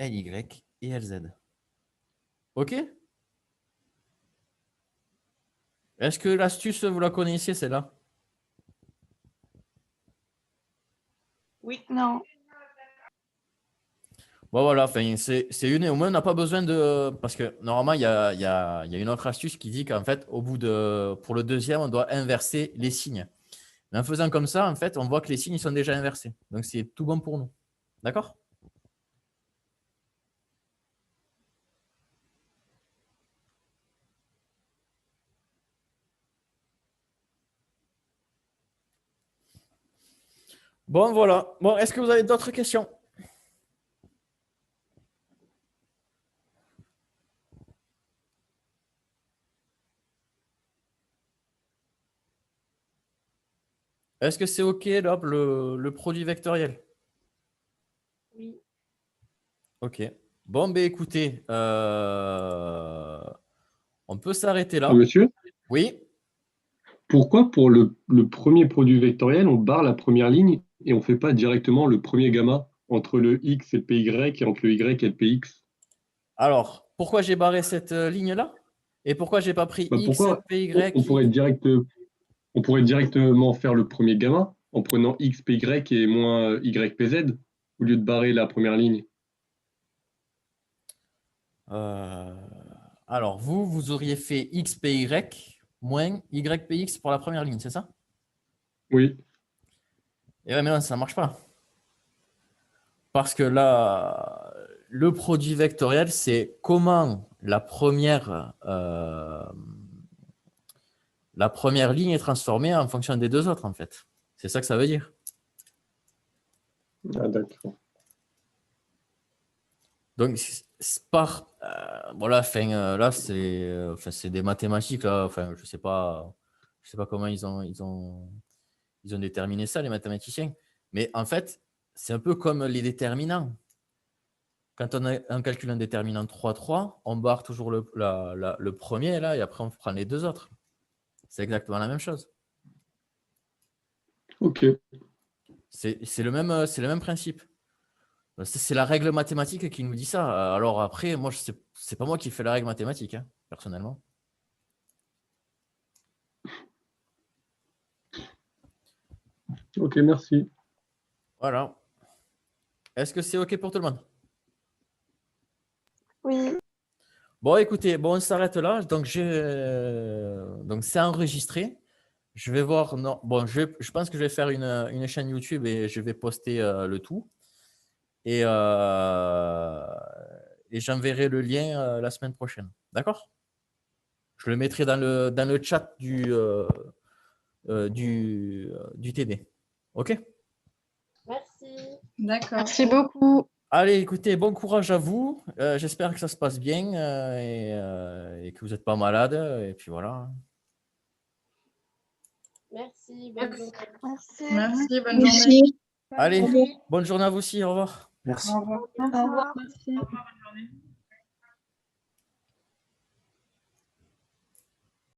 Ly et Lz. OK? Est-ce que l'astuce, vous la connaissiez, celle-là? Oui. Non. Bon, voilà, enfin, c'est une. Au moins, on n'a pas besoin de. Parce que normalement, il y a une autre astuce qui dit qu'en fait, pour le deuxième, on doit inverser les signes. Mais en faisant comme ça, en fait, on voit que les signes ils sont déjà inversés. Donc, c'est tout bon pour nous. D'accord? Bon, voilà. Bon, est-ce que vous avez d'autres questions? Est-ce que c'est OK, là, le produit vectoriel? Oui. OK. Bon, ben écoutez, on peut s'arrêter là. Monsieur, Oui. pourquoi pour le premier produit vectoriel, on barre la première ligne et on ne fait pas directement le premier gamma entre le x et le py et entre le y et le px? Alors, pourquoi j'ai barré cette ligne-là? Et pourquoi j'ai pas pris x, Pourquoi py, on pourrait directement faire le premier gamma en prenant x, py et moins y, pz au lieu de barrer la première ligne? Alors, vous auriez fait x, py moins y, px pour la première ligne, c'est ça? Oui. Et ouais, mais non, ça ne marche pas. Parce que là, le produit vectoriel, c'est comment la première ligne est transformée en fonction des deux autres, en fait. C'est ça que ça veut dire. Ah, d'accord. Donc, voilà, là, c'est des mathématiques. Là, enfin, je sais pas comment ils ont déterminé ça, les mathématiciens. Mais en fait, c'est un peu comme les déterminants. Quand on calcule un déterminant 3,3, on barre toujours le premier là, et après on prend les deux autres. C'est exactement la même chose. OK. C'est le même principe. C'est la règle mathématique qui nous dit ça. Alors après, moi, c'est pas moi qui fais la règle mathématique, hein, personnellement. OK, merci. Voilà. Est-ce que c'est OK pour tout le monde? Oui. Bon, écoutez, on s'arrête là. Donc, c'est enregistré. Je vais voir. Non, bon, je pense que je vais faire une chaîne YouTube et je vais poster le tout. Et j'enverrai le lien la semaine prochaine. D'accord? Je le mettrai dans le chat du TD. OK? Merci. D'accord. Merci beaucoup. Allez, écoutez, bon courage à vous. J'espère que ça se passe bien et que vous n'êtes pas malade. Et puis voilà. Merci. Bonne journée. Merci. Merci, bonne Merci. journée. Allez, bonne journée à vous aussi. Au revoir. Merci. Au revoir. Au revoir. Merci. Au revoir, bonne journée.